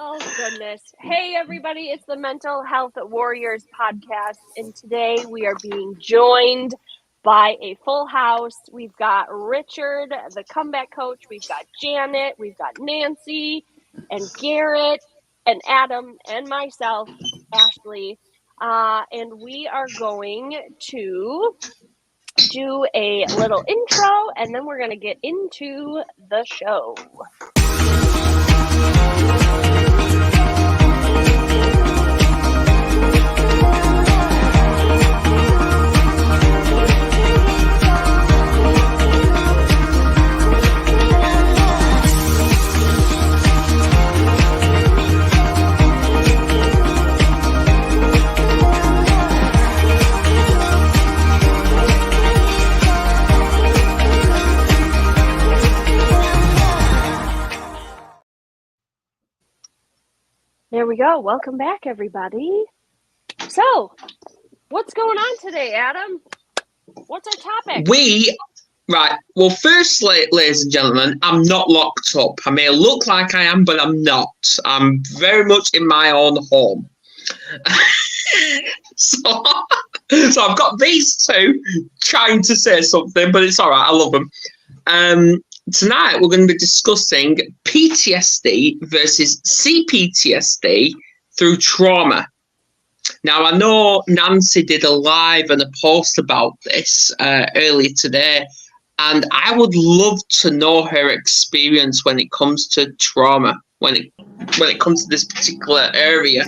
Oh, goodness. Hey, everybody. It's the Mental Health Warriors podcast. And today we are being joined by a full house. We've got Richard, the comeback coach. We've got Janet. We've got Nancy and Garrett and Adam and myself, Ashly. And we are going to do a little intro and then we're going to get into the show. There we go. Welcome back, everybody. So, what's going on today, Adam? What's our topic? Well, firstly, ladies and gentlemen, I'm not locked up. I may look like I am, but I'm not. I'm very much in my own home. So I've got these two trying to say something, but it's all right. I love them. Tonight, we're going to be discussing PTSD versus CPTSD through trauma. Now, I know Nancy did a live and a post about this earlier today, and I would love to know her experience when it comes to trauma, when it comes to this particular area.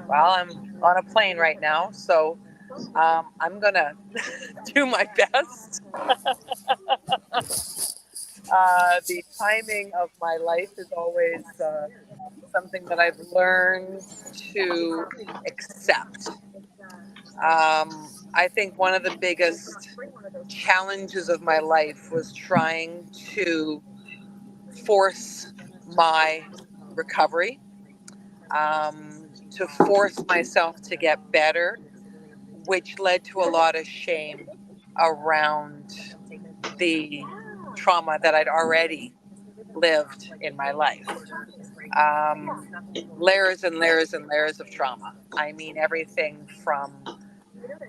Well, I'm on a plane right now, so I'm going to do my best. The timing of my life is always something that I've learned to accept. I think one of the biggest challenges of my life was trying to force my recovery, to force myself to get better, which led to a lot of shame around the trauma that I'd already lived in my life. Layers and layers and layers of trauma. I mean, everything from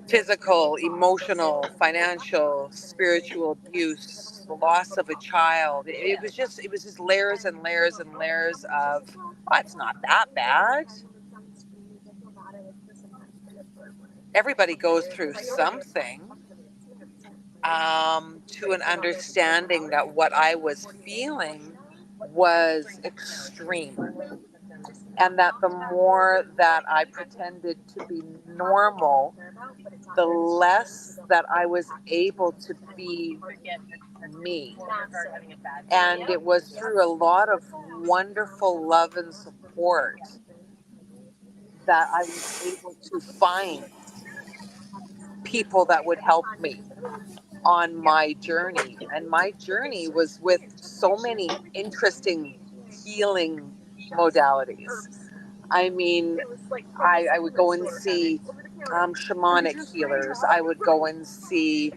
physical, emotional, financial, spiritual abuse, the loss of a child. It was just layers and layers and layers of, oh, it's not that bad. Everybody goes through something, to an understanding that what I was feeling was extreme. And that the more that I pretended to be normal, the less that I was able to be me. And it was through a lot of wonderful love and support that I was able to find people that would help me on my journey. And my journey was with so many interesting healing modalities. I mean, I would go and see shamanic healers. I would go and see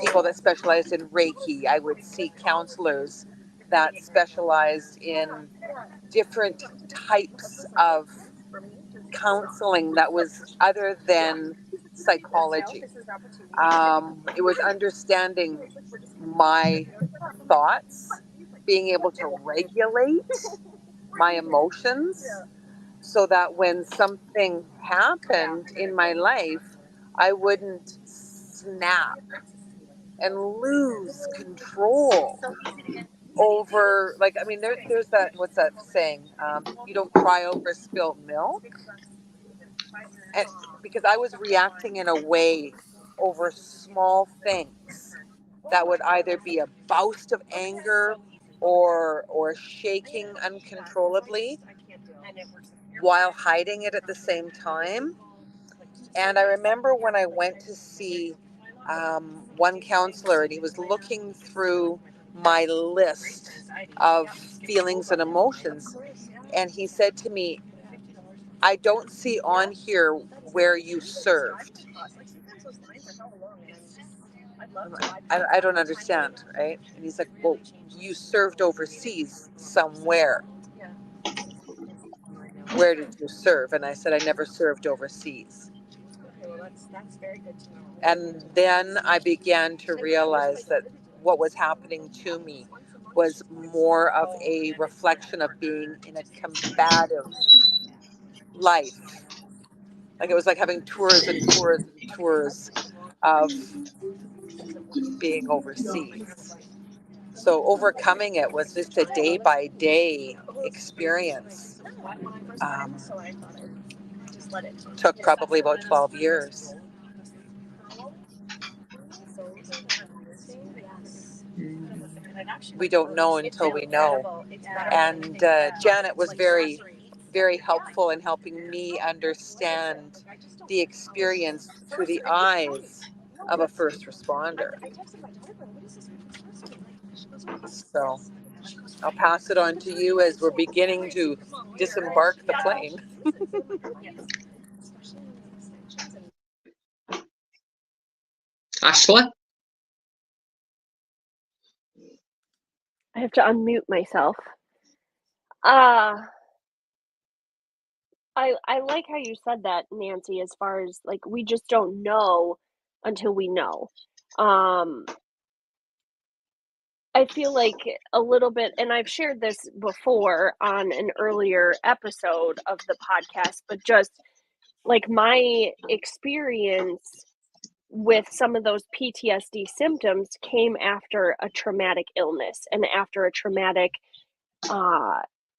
people that specialized in Reiki. I would see counselors that specialized in different types of counseling that was other than psychology. It was understanding my thoughts, being able to regulate my emotions so that when something happened in my life, I wouldn't snap and lose control over, like, I mean, there's that, what's that saying? You don't cry over spilled milk. And because I was reacting in a way over small things that would either be a burst of anger or shaking uncontrollably while hiding it at the same time. And I remember when I went to see one counselor, and he was looking through my list of feelings and emotions, and he said to me, I don't see on here where you served. I don't understand, right? And he's like, well, you served overseas somewhere. Where did you serve? And I said, I never served overseas. And then I began to realize that what was happening to me was more of a reflection of being in a combative life. Like it was like having tours and tours and tours of being overseas. So overcoming it was just a day by day experience. Took probably about 12 years. We don't know until we know. And Janet was very, very helpful in helping me understand the experience through the eyes of a first responder. So I'll pass it on to you as we're beginning to disembark the plane. Ashly? I have to unmute myself. I like how you said that, Nancy, as far as like we just don't know until we know. I feel like a little bit, and I've shared this before on an earlier episode of the podcast, but just like my experience with some of those PTSD symptoms came after a traumatic illness and after a traumatic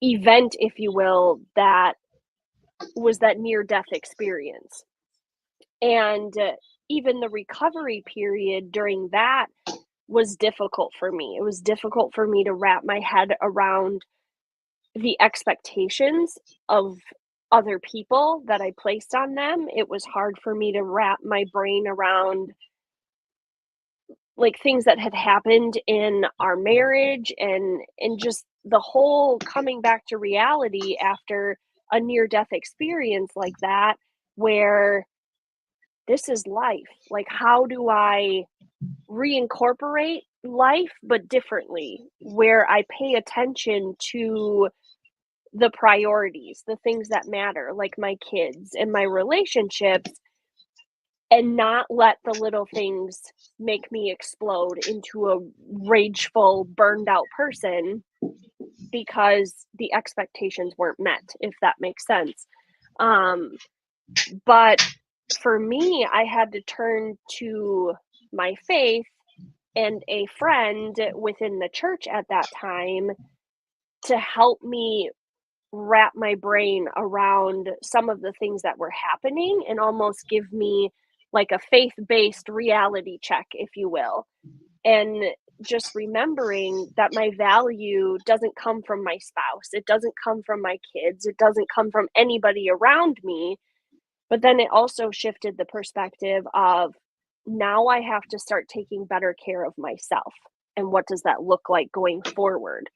event, if you will, that was that near-death experience. And even the recovery period during that was difficult for me. It was difficult for me to wrap my head around the expectations of other people that I placed on them. It was hard for me to wrap my brain around like things that had happened in our marriage and just the whole coming back to reality after a near-death experience like that, where this is life. Like, how do I reincorporate life but differently, where I pay attention to the priorities, the things that matter, like my kids and my relationships, and not let the little things make me explode into a rageful, burned out person because the expectations weren't met, if that makes sense. But for me, I had to turn to my faith and a friend within the church at that time to help me wrap my brain around some of the things that were happening and almost give me like a faith-based reality check, if you will. And just remembering that my value doesn't come from my spouse, it doesn't come from my kids, it doesn't come from anybody around me. But then it also shifted the perspective of now I have to start taking better care of myself. And what does that look like going forward?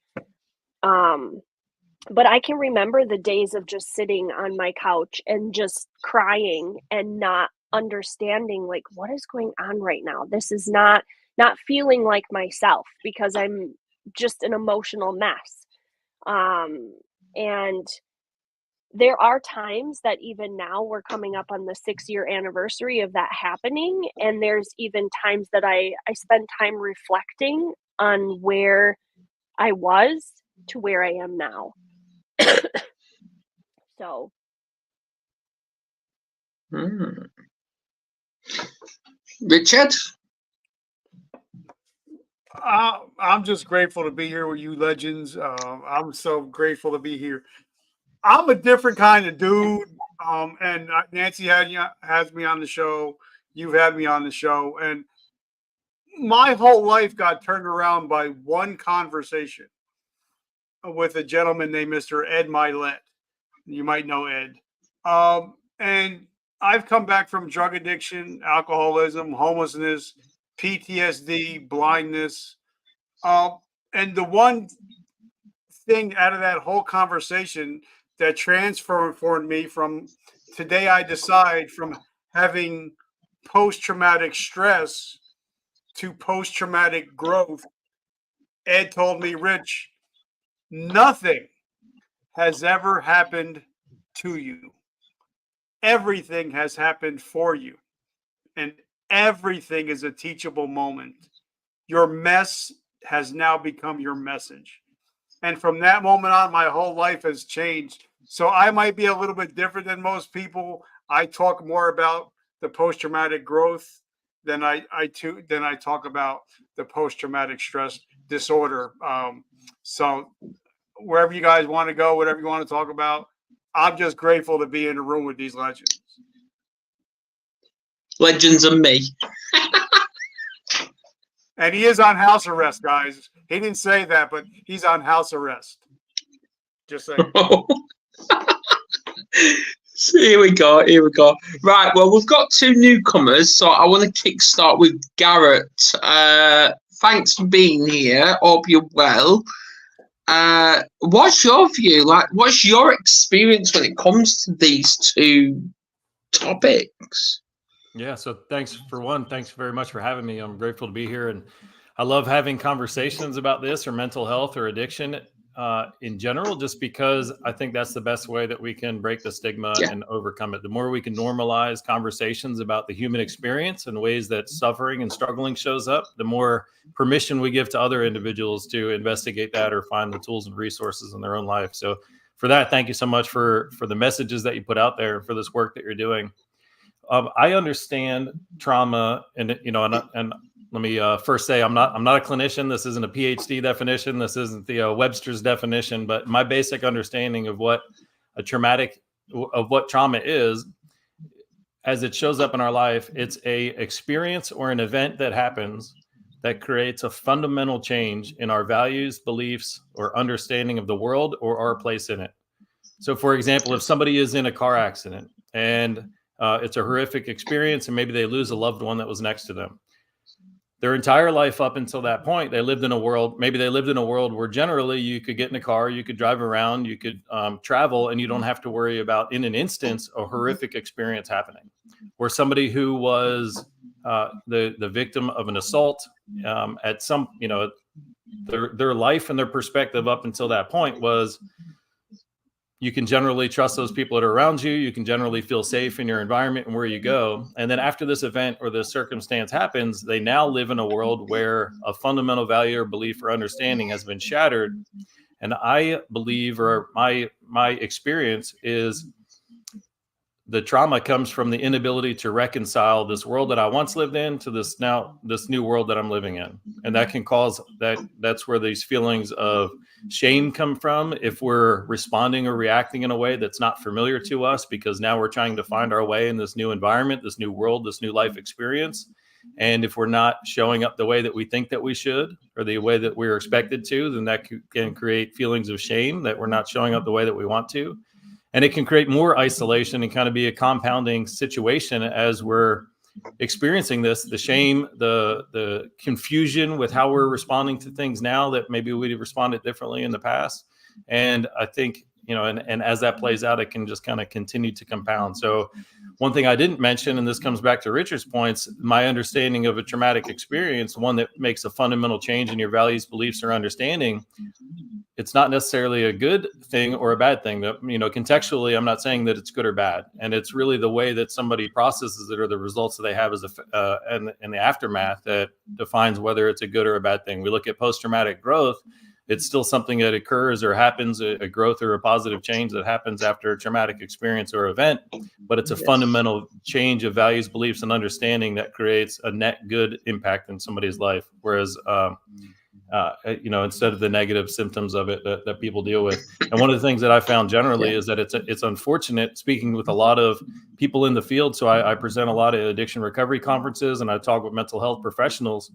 But I can remember the days of just sitting on my couch and just crying and not understanding like what is going on right now. This is not feeling like myself because I'm just an emotional mess. And there are times that even now we're coming up on the 6-year anniversary of that happening. And there's even times that I spend time reflecting on where I was to where I am now. So. Richard? I'm just grateful to be here with you legends. I'm so grateful to be here. I'm a different kind of dude. And Nancy has me on the show. You've had me on the show. And my whole life got turned around by one conversation with a gentleman named Mr. Ed Milet. You might know Ed. And I've come back from drug addiction, alcoholism, homelessness, PTSD, blindness. And the one thing out of that whole conversation that transformed me from today, I decide from having post-traumatic stress to post-traumatic growth, Ed told me, Rich, nothing has ever happened to you. Everything has happened for you. And everything is a teachable moment. Your mess has now become your message. And from that moment on, my whole life has changed. So I might be a little bit different than most people. I talk more about the post-traumatic growth than I talk about the post-traumatic stress disorder. So wherever you guys want to go, whatever you want to talk about, I'm just grateful to be in the room with these legends. Legends and me. And he is on house arrest, guys. He didn't say that, but he's on house arrest. Just saying. So here we go. Right, well, we've got two newcomers, so I want to kickstart with Garrett. Thanks for being here. Hope you're well. What's your view? Like, what's your experience when it comes to these two topics? Yeah, so thanks very much for having me. I'm grateful to be here, and I love having conversations about this or mental health or addiction in general, just because I think that's the best way that we can break the stigma and overcome it. The more we can normalize conversations about the human experience and ways that suffering and struggling shows up, the more permission we give to other individuals to investigate that or find the tools and resources in their own life. So for that, thank you so much for the messages that you put out there and for this work that you're doing. I understand trauma, and let me first say I'm not a clinician. This isn't a PhD definition. This isn't the Webster's definition. But my basic understanding of what trauma is, as it shows up in our life, it's a experience or an event that happens that creates a fundamental change in our values, beliefs, or understanding of the world or our place in it. So, for example, if somebody is in a car accident and it's a horrific experience, and maybe they lose a loved one that was next to them. Their entire life up until that point, they lived in a world where generally you could get in a car, you could drive around, you could travel, and you don't have to worry about, in an instance, a horrific experience happening. Where somebody who was the victim of an assault at some, their life and their perspective up until that point was, you can generally trust those people that are around you. You can generally feel safe in your environment and where you go. And then after this event or this circumstance happens, they now live in a world where a fundamental value or belief or understanding has been shattered. And I believe, or my experience is, the trauma comes from the inability to reconcile this world that I once lived in to this new world that I'm living in. And that can cause that's where these feelings of shame come from if we're responding or reacting in a way that's not familiar to us, because now we're trying to find our way in this new environment, this new world, this new life experience. And if we're not showing up the way that we think that we should, or the way that we're expected to, then that can create feelings of shame that we're not showing up the way that we want to. And it can create more isolation and kind of be a compounding situation as we're experiencing this, the shame, the confusion with how we're responding to things now that maybe we responded differently in the past. And I think, and as that plays out, it can just kind of continue to compound. So one thing I didn't mention, and this comes back to Richard's points, my understanding of a traumatic experience, one that makes a fundamental change in your values, beliefs, or understanding, it's not necessarily a good thing or a bad thing. That, contextually, I'm not saying that it's good or bad. And it's really the way that somebody processes it or the results that they have in the aftermath that defines whether it's a good or a bad thing. We look at post-traumatic growth. It's still something that occurs or happens, a growth or a positive change that happens after a traumatic experience or event, but it's a fundamental change of values, beliefs, and understanding that creates a net good impact in somebody's life. Whereas, instead of the negative symptoms of it that people deal with. And one of the things that I found generally is that it's unfortunate, speaking with a lot of people in the field. So I present a lot of addiction recovery conferences, and I talk with mental health professionals.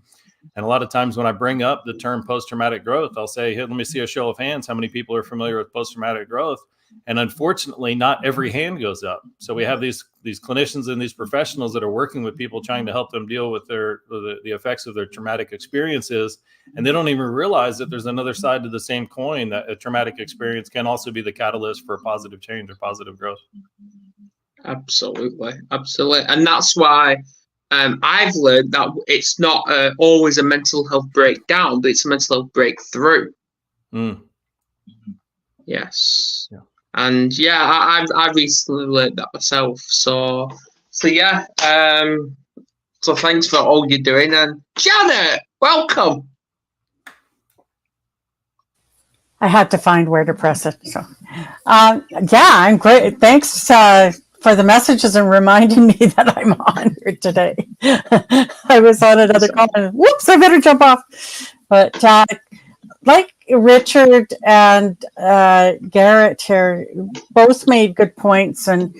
And a lot of times when I bring up the term post-traumatic growth, I'll say, hey, let me see a show of hands. How many people are familiar with post-traumatic growth? And unfortunately, not every hand goes up. So we have these clinicians and these professionals that are working with people, trying to help them deal with the effects of their traumatic experiences. And they don't even realize that there's another side to the same coin, that a traumatic experience can also be the catalyst for positive change or positive growth. Absolutely. And that's why I've learned that it's not always a mental health breakdown, but it's a mental health breakthrough. Yes. Yeah. And yeah, I recently learned that myself. So yeah. So thanks for all you're doing. And Janet, welcome. I had to find where to press it. So, yeah, I'm great. Thanks for the messages and reminding me that I'm on here today. I was on another call and whoops, I better jump off. But like Richard and Garrett here, both made good points, and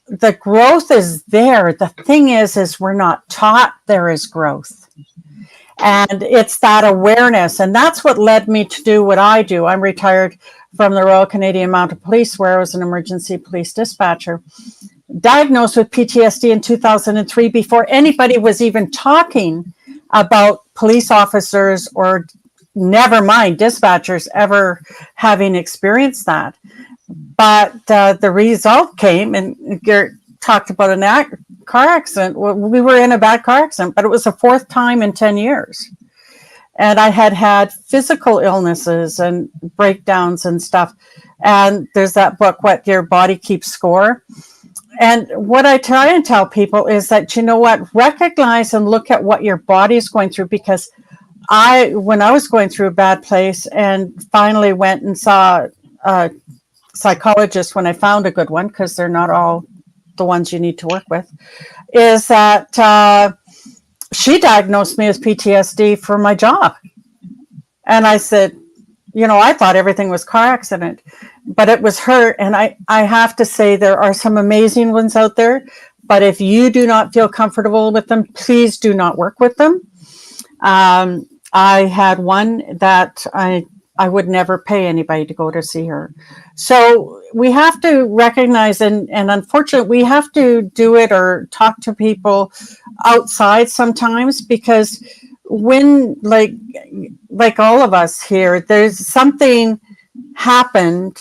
the growth is there. The thing is we're not taught there is growth. And it's that awareness. And that's what led me to do what I do. I'm retired from the Royal Canadian Mounted Police, where I was an emergency police dispatcher, diagnosed with PTSD in 2003 before anybody was even talking about police officers, or never mind dispatchers, ever having experienced that. But the result came, and Garrett talked about a car accident. We were in a bad car accident, but it was the fourth time in 10 years. And I had physical illnesses and breakdowns and stuff. And there's that book, What Your Body Keeps Score. And what I try and tell people is that, you know what, recognize and look at what your body is going through. Because when I was going through a bad place and finally went and saw a psychologist when I found a good one, because they're not all the ones you need to work with, is that she diagnosed me with PTSD for my job. And I said, you know, I thought everything was car accident, but it was her. And I have to say, there are some amazing ones out there, but if you do not feel comfortable with them, please do not work with them. I had one that I would never pay anybody to go to see her. So we have to recognize, and unfortunately, we have to do it or talk to people outside sometimes, because when, like all of us here, there's something happened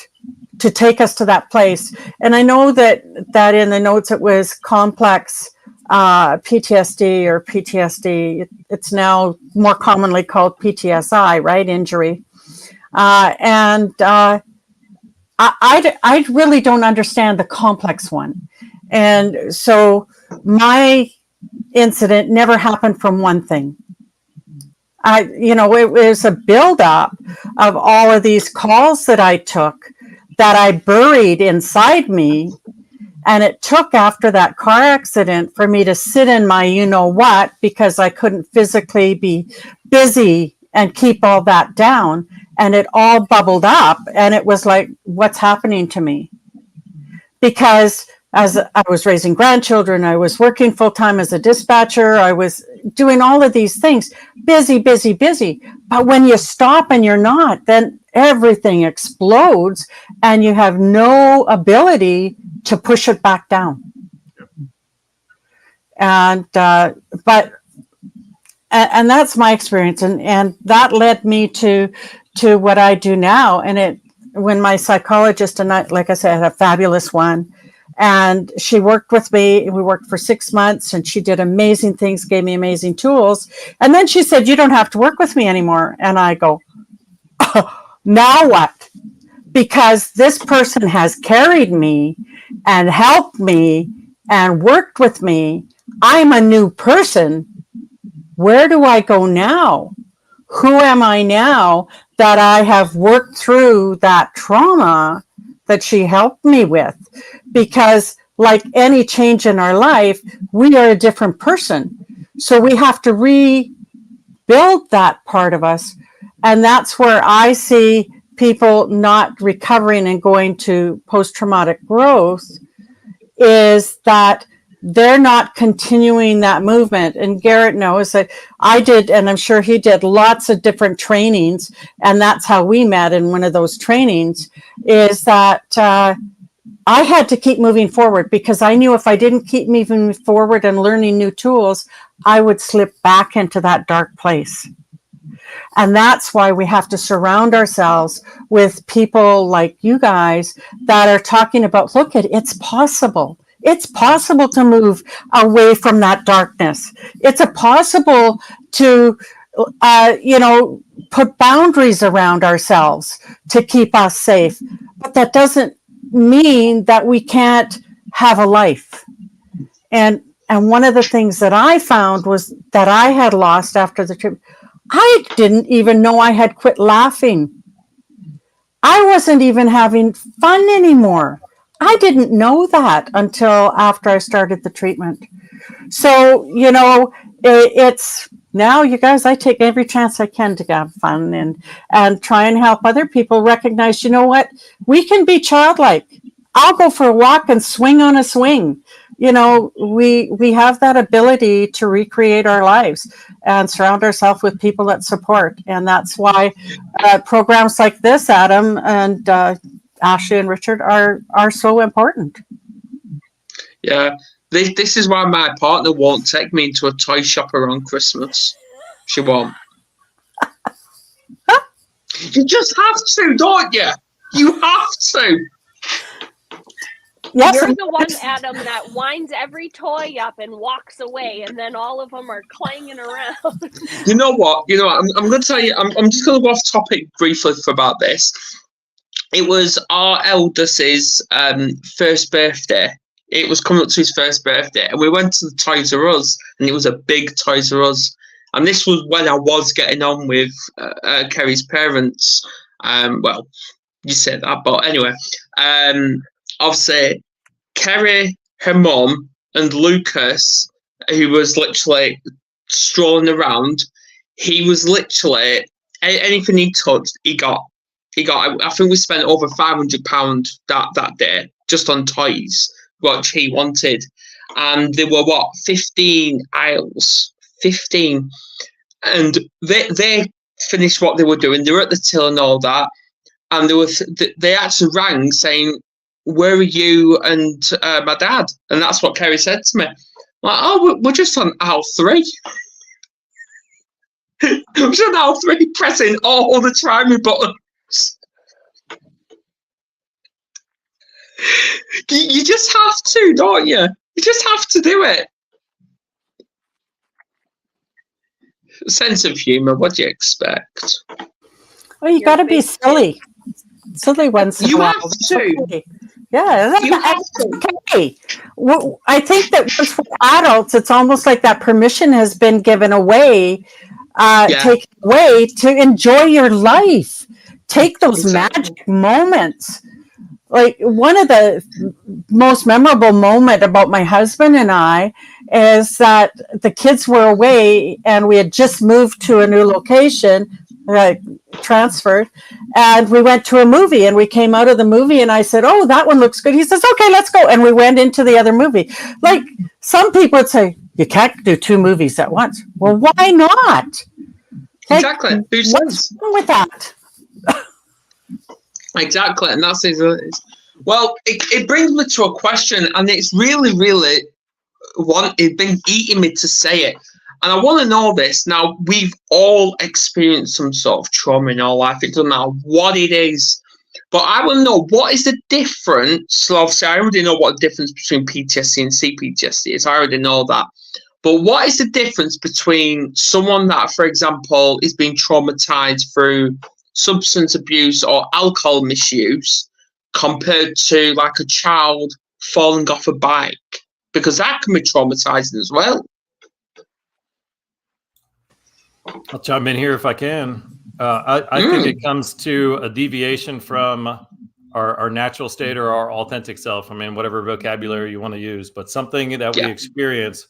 to take us to that place. And I know that in the notes it was complex PTSD or PTSD. It's now more commonly called PTSI, right? Injury. I really don't understand the complex one. And so my incident never happened from one thing. It was a buildup of all of these calls that I took that I buried inside me. And it took after that car accident for me to sit in my you-know-what, because I couldn't physically be busy and keep all that down. And it all bubbled up, and it was like, what's happening to me? Because as I was raising grandchildren, I was working full-time as a dispatcher, I was doing all of these things, busy. But when you stop and you're not, then everything explodes, and you have no ability to push it back down. And that's my experience, and that led me to what I do now. And when my psychologist, and I, like I said, I had a fabulous one, and she worked with me. We worked for 6 months, and she did amazing things, gave me amazing tools. And then she said, you don't have to work with me anymore. And I go, oh, now what? Because this person has carried me and helped me and worked with me. I'm a new person. Where do I go now? Who am I now that I have worked through that trauma that she helped me with? Because like any change in our life, we are a different person. So we have to rebuild that part of us. And that's where I see people not recovering and going to post-traumatic growth, is that they're not continuing that movement. And Garrett knows that I did, and I'm sure he did, lots of different trainings. And that's how we met in one of those trainings, is that I had to keep moving forward, because I knew if I didn't keep moving forward and learning new tools, I would slip back into that dark place. And that's why we have to surround ourselves with people like you guys that are talking about, look, it's possible. It's possible to move away from that darkness. It's possible to, put boundaries around ourselves to keep us safe. But that doesn't mean that we can't have a life. And one of the things that I found was that I had lost after the trip. I didn't even know I had quit laughing. I wasn't even having fun anymore. I didn't know that until after I started the treatment. So, it's now, you guys, I take every chance I can to have fun and try and help other people recognize, you know what, we can be childlike. I'll go for a walk and swing on a swing. We have that ability to recreate our lives and surround ourselves with people that support. And that's why programs like this, Adam and Ashly and Richard, are so important. Yeah. This is why my partner won't take me into a toy shop around Christmas. She won't. You just have to, don't you? You have to. Yes, you're the one, Adam, that winds every toy up and walks away, and then all of them are clanging around. You know what? I'm going to tell you. I'm just going to go off topic briefly about this. It was our eldest's first birthday. It was coming up to his first birthday, and we went to the Toys R Us, and it was a big Toys R Us. And this was when I was getting on with Kerry's parents. Well, you said that, but anyway, obviously, Kerry, her mum, and Lucas, who was literally strolling around, he was literally anything he touched, he got. I think we spent over £500 that day just on toys, which he wanted. And there were 15 aisles, 15, and they finished what they were doing. They were at the till and all that, and they actually rang saying, "Where are you and my dad?" And that's what Kerry said to me. I'm like, "Oh, we're just on aisle 3." I'm just on aisle 3, pressing all the try-me buttons. You just have to, don't you? You just have to do it. Sense of humour, what do you expect? Well, you got to be silly. Silly once in a while. You have to. Okay. Yeah, you have to. Okay. Well, I think that once for adults, it's almost like that permission has been given away, taken away to enjoy your life. Take those magic moments. Like one of the most memorable moment about my husband and I is that the kids were away and we had just moved to a new location, transferred, and we went to a movie and we came out of the movie and I said, "Oh, that one looks good." He says, "Okay, let's go." And we went into the other movie. Like some people would say, you can't do 2 movies at once. Well, why not? Exactly. What's wrong with that? Exactly, and that's it. Well, it brings me to a question, and it's really it's been eating me to say it, and I want to know this. Now, we've all experienced some sort of trauma in our life. It doesn't matter what it is, but I want to know, what is the difference? So obviously, I already know what the difference between PTSD and CPTSD is. I already know that. But what is the difference between someone that, for example, is being traumatized through substance abuse or alcohol misuse compared to like a child falling off a bike? Because that can be traumatizing as well. I'll chime in here if I can. I think it comes to a deviation from our natural state or our authentic self. I mean, whatever vocabulary you want to use, but something that we experience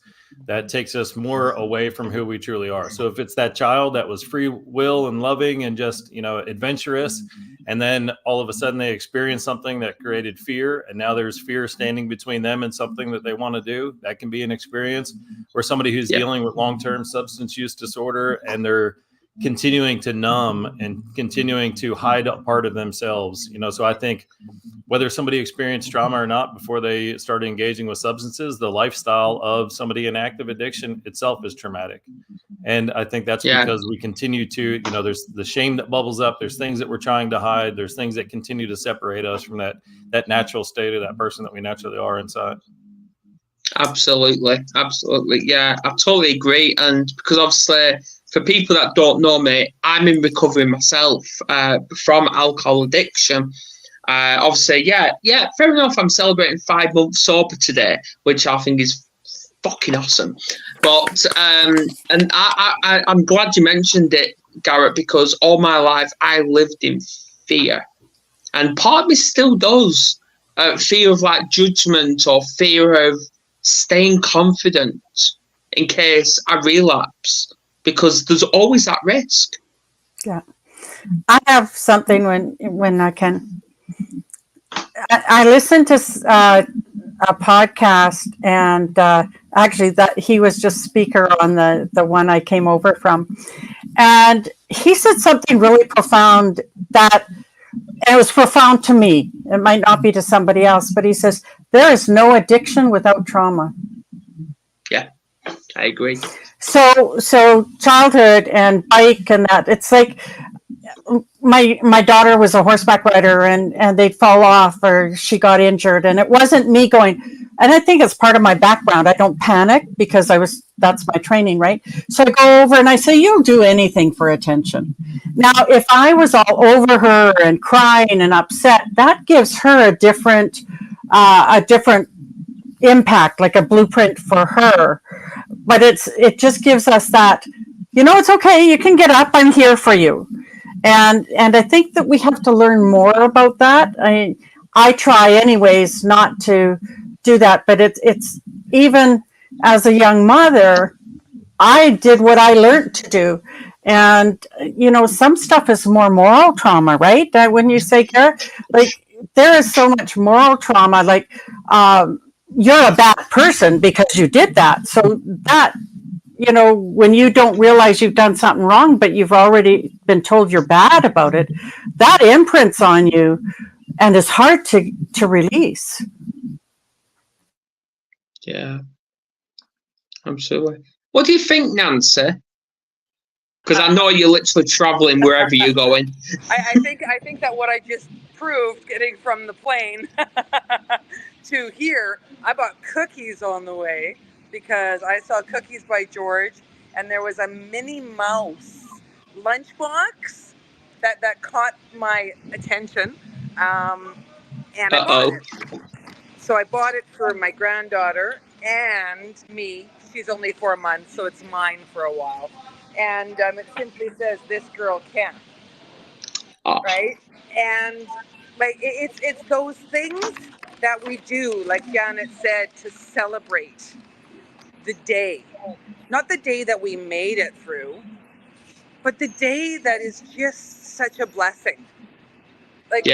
that takes us more away from who we truly are. So if it's that child that was free will and loving and just, adventurous, and then all of a sudden they experience something that created fear, and now there's fear standing between them and something that they want to do, that can be an experience. Or somebody who's dealing with long-term substance use disorder and they're continuing to numb and continuing to hide a part of themselves. So I think whether somebody experienced trauma or not before they started engaging with substances, the lifestyle of somebody in active addiction itself is traumatic. And I think that's because we continue to, there's the shame that bubbles up. There's things that we're trying to hide. There's things that continue to separate us from that natural state of that person that we naturally are inside. Absolutely. Yeah, I totally agree. And because obviously, for people that don't know me, I'm in recovery myself from alcohol addiction. Obviously, yeah, fair enough. I'm celebrating 5 months sober today, which I think is fucking awesome. But and I'm glad you mentioned it, Garrett, because all my life I lived in fear, and part of me still does. Fear of like judgment, or fear of staying confident in case I relapse, because there's always that risk. Yeah. I have something when I can. I listened to a podcast, and actually that he was just speaker on the one I came over from, and he said something really profound that, and it was profound to me. It might not be to somebody else, but he says there is no addiction without trauma. Yeah, I agree. So childhood and bike and that, it's like my daughter was a horseback rider, and they'd fall off or she got injured, and it wasn't me going, and I think it's part of my background. I don't panic because that's my training, right? So I go over and I say, you'll do anything for attention. Now, if I was all over her and crying and upset, that gives her a different impact, like a blueprint for her. But it just gives us that, it's okay. You can get up. I'm here for you. And I think that we have to learn more about that. I try anyways not to do that, but it's even as a young mother, I did what I learned to do. And, some stuff is more moral trauma, right? When you say, Garrett, like there is so much moral trauma, like you're a bad person because you did that. So that, when you don't realize you've done something wrong, but you've already been told you're bad about it, that imprints on you and is hard to release. Yeah, absolutely. What do you think, Nancy? Because I know you're literally traveling wherever you're going. I think that what I just proved, getting from the plane to here, I bought cookies on the way because I saw Cookies by George, and there was a Minnie Mouse lunchbox that caught my attention, and I bought it. So I bought it for my granddaughter and me. She's only 4 months, so it's mine for a while. And it simply says, "This girl can." Right? And like it's those things that we do, like Janet said, to celebrate the day. Not the day that we made it through, but the day that is just such a blessing. Like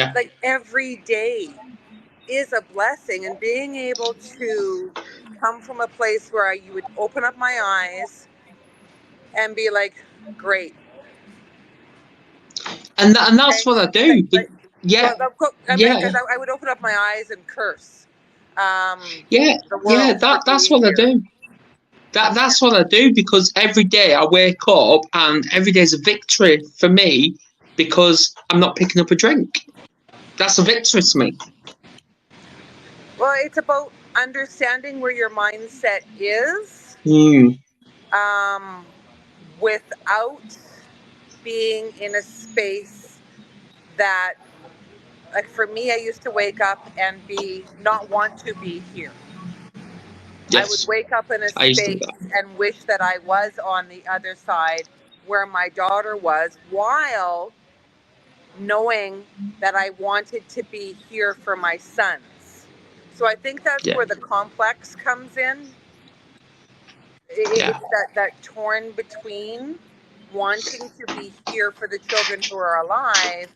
every day is a blessing, and being able to come from a place where you would open up my eyes and be like, great. And that's what I do. Because I would open up my eyes and curse. That's what I do. That's what I do, because every day I wake up and every day is a victory for me because I'm not picking up a drink. That's a victory to me. Well, it's about understanding where your mindset is, without being in a space that, like for me, I used to wake up and not want to be here. Yes. I would wake up in a space and wish that I was on the other side where my daughter was, while knowing that I wanted to be here for my sons. So I think that's where the complex comes in. It's that torn between wanting to be here for the children who are alive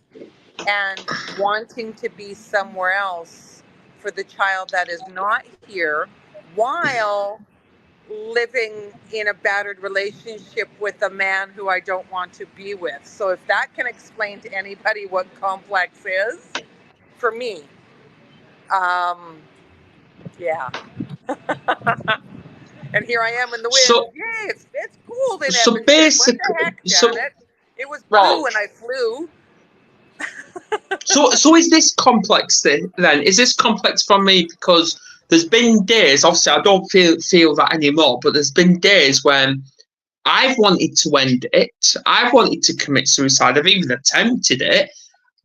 and wanting to be somewhere else for the child that is not here, while living in a battered relationship with a man who I don't want to be with. So if that can explain to anybody what complex is, for me, yeah. And here I am in the wind. So, yay, it's cold in so Edmonton. basically, what the heck, Janet? It was blue when I flew. So is this complex then? Is this complex for me because there's been days, obviously I don't feel that anymore, but there's been days when I've wanted to end it. I've wanted to commit suicide. I've even attempted it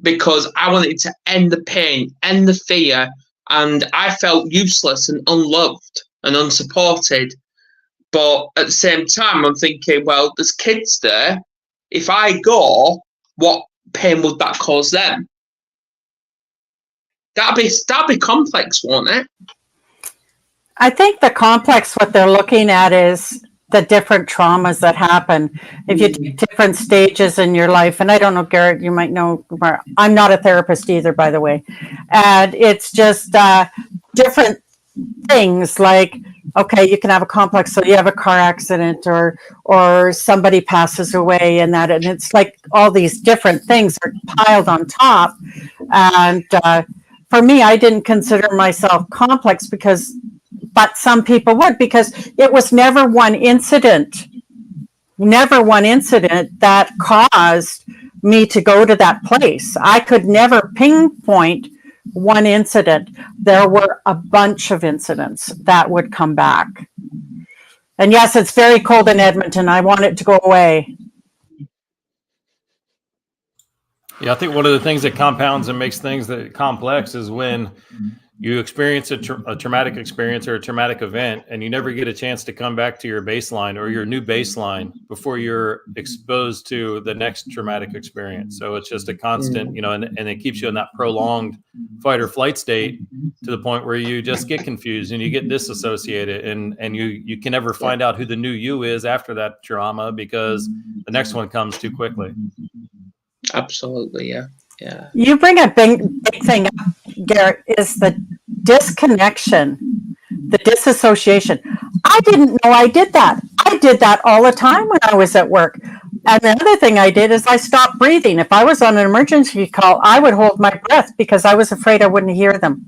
because I wanted to end the pain, end the fear, and I felt useless and unloved and unsupported. But at the same time, I'm thinking, well, there's kids there. If I go, what pain would that cause them? That'd be complex, won't it? I think the complex, what they're looking at is the different traumas that happen. If you take different stages in your life, and I don't know, Garrett, you might know, I'm not a therapist either, by the way. And it's just different things like, okay, you can have a complex, so you have a car accident or somebody passes away and that, and it's like all these different things are piled on top. And for me, I didn't consider myself complex but some people would, because it was never one incident that caused me to go to that place. I could never pinpoint one incident. There were a bunch of incidents that would come back. And yes, it's very cold in Edmonton. I want it to go away. Yeah, I think one of the things that compounds and makes things that complex is when you experience a traumatic experience or a traumatic event, and you never get a chance to come back to your baseline or your new baseline before you're exposed to the next traumatic experience. So it's just a constant, and it keeps you in that prolonged fight or flight state to the point where you just get confused and you get disassociated, and you can never find out who the new you is after that trauma because the next one comes too quickly. Absolutely, yeah. Yeah. You bring a big thing up, Garrett, is the disconnection, the disassociation. I didn't know I did that. I did that all the time when I was at work. And the other thing I did is I stopped breathing. If I was on an emergency call, I would hold my breath because I was afraid I wouldn't hear them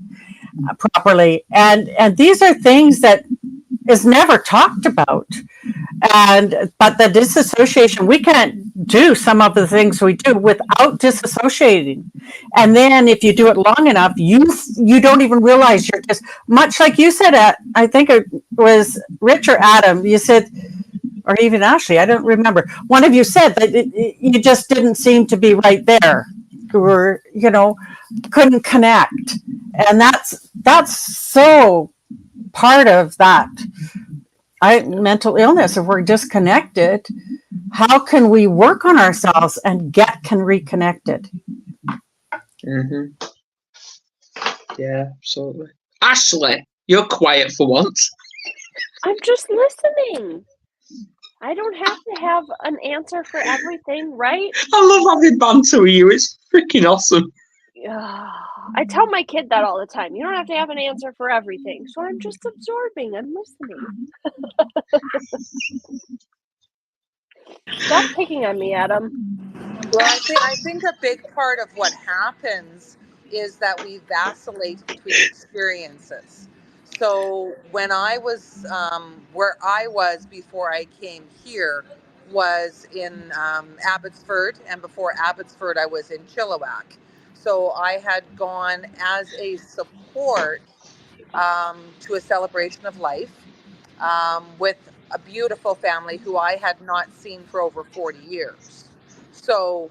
properly. And these are things that is never talked about. But the disassociation, we can't do some of the things we do without disassociating. And then if you do it long enough, you don't even realize you're just, much like you said, I think it was Rich or Adam, you said, or even Ashly, I don't remember. One of you said that you just didn't seem to be right there. You were, couldn't connect. And that's so part of that. Mental illness, if we're disconnected, how can we work on ourselves and get reconnected? Mm-hmm. Yeah, absolutely. Ashly, you're quiet for once. I'm just listening. I don't have to have an answer for everything, right? I love having banter with you. It's freaking awesome. I tell my kid that all the time. You don't have to have an answer for everything. So I'm just absorbing. I'm listening. Stop picking on me, Adam. Well, I think a big part of what happens is that we vacillate between experiences. So when I was where I was before I came here was in Abbotsford, and before Abbotsford I was in Chilliwack. So I had gone as a support to a celebration of life with a beautiful family who I had not seen for over 40 years. So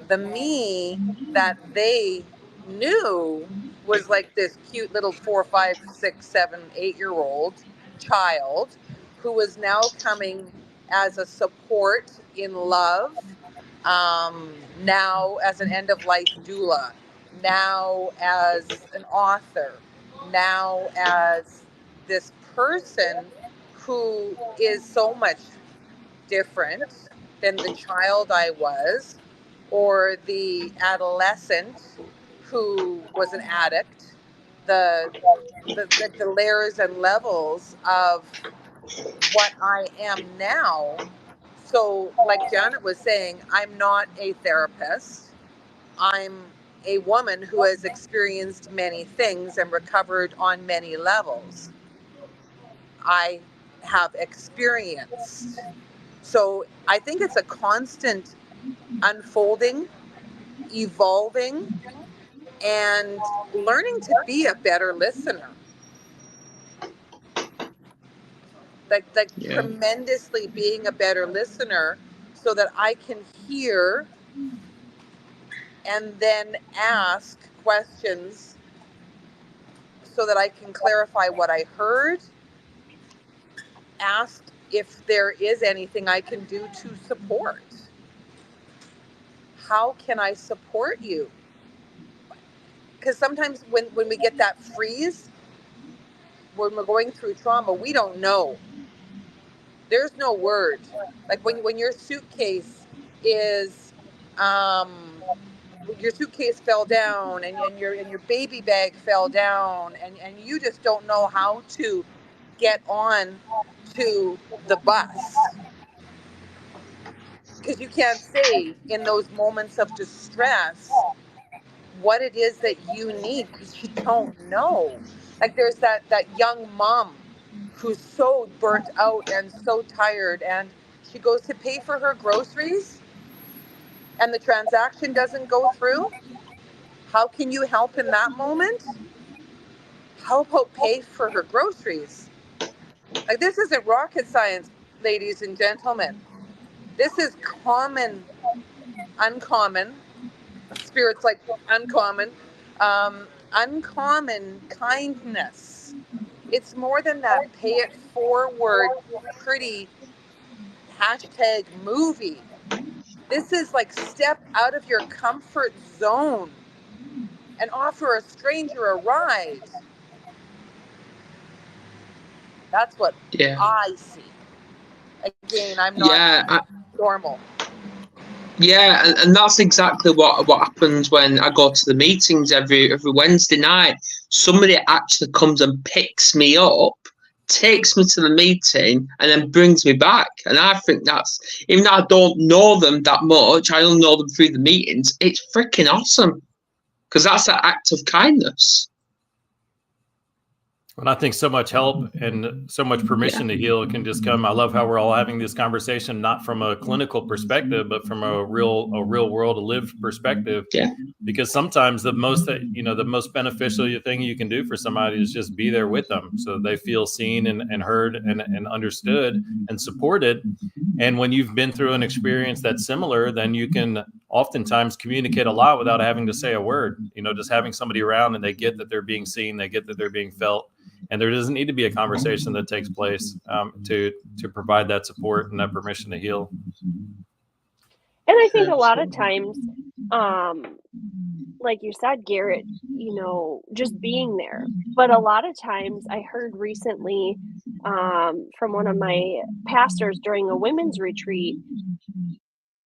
the me that they knew was like this cute little 4, 5, 6, 7, 8-year-old child who was now coming as a support in love, now as an end of life doula, now as an author, now as this person who is so much different than the child I was, or the adolescent who was an addict, the layers and levels of what I am now. So, like Janet was saying, I'm not a therapist. I'm a woman who has experienced many things and recovered on many levels. I have experienced. So I think it's a constant unfolding, evolving, and learning to be a better listener. like tremendously being a better listener so that I can hear and then ask questions so that I can clarify what I heard, ask if there is anything I can do to support. How can I support you? Because sometimes when we get that freeze, when we're going through trauma, we don't know. There's no word. Like when your suitcase is, your suitcase fell down and your baby bag fell down and you just don't know how to get on to the bus. Because you can't say in those moments of distress what it is that you need, because you don't know. Like there's that young mom who's so burnt out and so tired, and she goes to pay for her groceries and the transaction doesn't go through. How can you help in that moment? How about pay for her groceries? Like, this isn't rocket science, ladies and gentlemen. This is common, uncommon, spirits like uncommon, uncommon kindness. It's more than that pay it forward, pretty hashtag movie. This is like step out of your comfort zone and offer a stranger a ride. That's what I see. Again, I'm not normal. Yeah, and that's exactly what happens when I go to the meetings every Wednesday night. Somebody actually comes and picks me up, takes me to the meeting, and then brings me back. And I think that's, even though I don't know them that much, I only know them through the meetings, it's freaking awesome. Because that's an act of kindness. And I think so much help and so much permission to heal can just come. I love how we're all having this conversation, not from a clinical perspective, but from a real world, a lived perspective. Yeah. Because sometimes the most beneficial thing you can do for somebody is just be there with them, so they feel seen and heard and understood and supported. And when you've been through an experience that's similar, then you can oftentimes communicate a lot without having to say a word. Just having somebody around and they get that they're being seen, they get that they're being felt. And there doesn't need to be a conversation that takes place to provide that support and that permission to heal. And I think a lot of times, like you said, Garrett, just being there. But a lot of times I heard recently from one of my pastors during a women's retreat,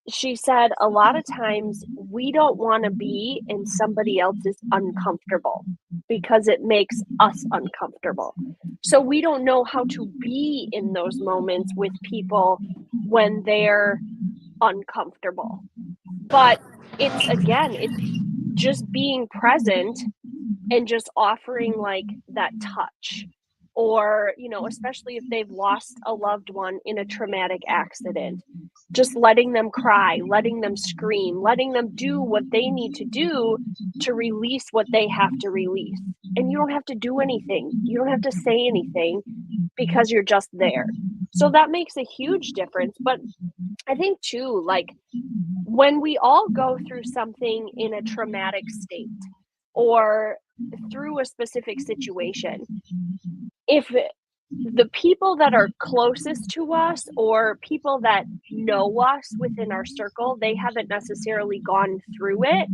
she said a lot of times we don't want to be in somebody else's uncomfortable because it makes us uncomfortable. So we don't know how to be in those moments with people when they're uncomfortable. But it's just being present and just offering like that touch. Or, especially if they've lost a loved one in a traumatic accident, just letting them cry, letting them scream, letting them do what they need to do to release what they have to release. And you don't have to do anything. You don't have to say anything because you're just there. So that makes a huge difference. But I think too, like when we all go through something in a traumatic state or through a specific situation, if the people that are closest to us or people that know us within our circle, they haven't necessarily gone through it,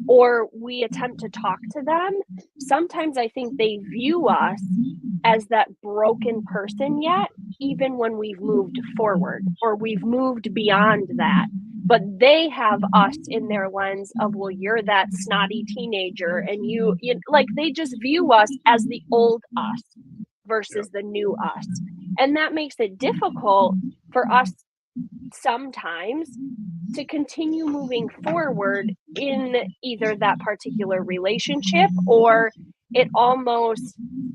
or we attempt to talk to them, sometimes I think they view us as that broken person yet, even when we've moved forward or we've moved beyond that. But they have us in their lens of, well, you're that snotty teenager, and you like, they just view us as the old us versus the new us. And that makes it difficult for us sometimes to continue moving forward in either that particular relationship, or it almost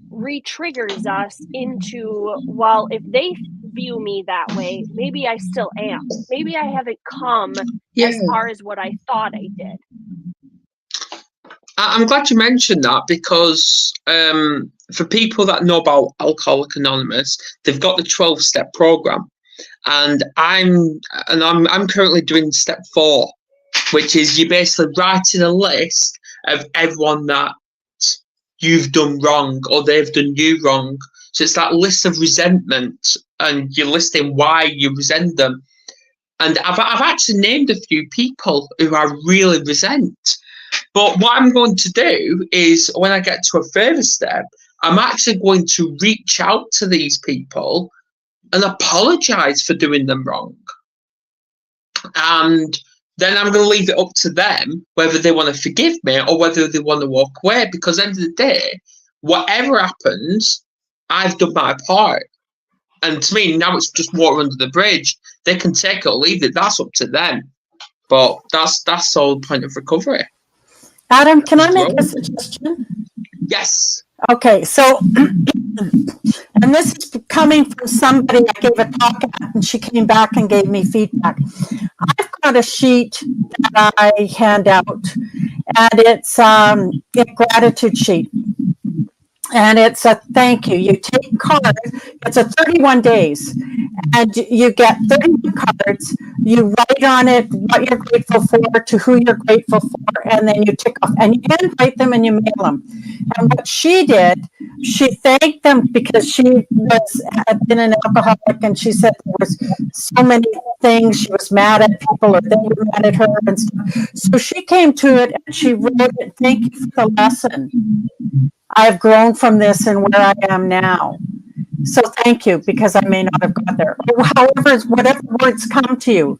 re-triggers us into, well, if they view me that way, maybe I still am. Maybe I haven't come as far as what I thought I did. I'm glad you mentioned that, because for people that know about Alcoholics Anonymous, they've got the 12-step program, and I'm currently doing step 4, which is you basically writing a list of everyone that you've done wrong or they've done you wrong. So it's that list of resentment, and you're listing why you resent them. And I've actually named a few people who I really resent. But what I'm going to do is, when I get to a further step, I'm actually going to reach out to these people and apologize for doing them wrong. And then I'm going to leave it up to them whether they want to forgive me or whether they want to walk away. Because at the end of the day, whatever happens, I've done my part. And to me, now it's just water under the bridge. They can take it or leave it. That's up to them. But that's the whole point of recovery. Adam, can I make a suggestion? Yes. Okay, so, and this is coming from somebody I gave a talk at, and she came back and gave me feedback. I've got a sheet that I hand out, and it's a gratitude sheet. And it's a thank you. You take cards. It's a 31 days, and you get 31 cards. You write on it what you're grateful for, to who you're grateful for, and then you tick off. And you handwrite them and you mail them. And what she did, she thanked them because she had been an alcoholic, and she said there was so many things. She was mad at people, or they were mad at her and stuff. So she came to it and she wrote it. Thank you for the lesson. I've grown from this and where I am now. So thank you, because I may not have got there. However, whatever words come to you.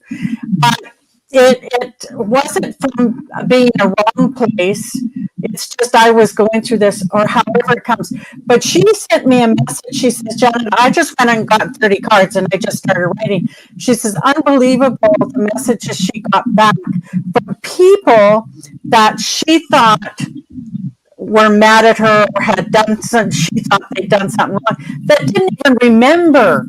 But it wasn't from being in a wrong place. It's just I was going through this, or however it comes. But she sent me a message. She says, Janet, I just went and got 30 cards and I just started writing. She says, unbelievable the messages she got back from people that she thought were mad at her or had done something, she thought they'd done something wrong, that didn't even remember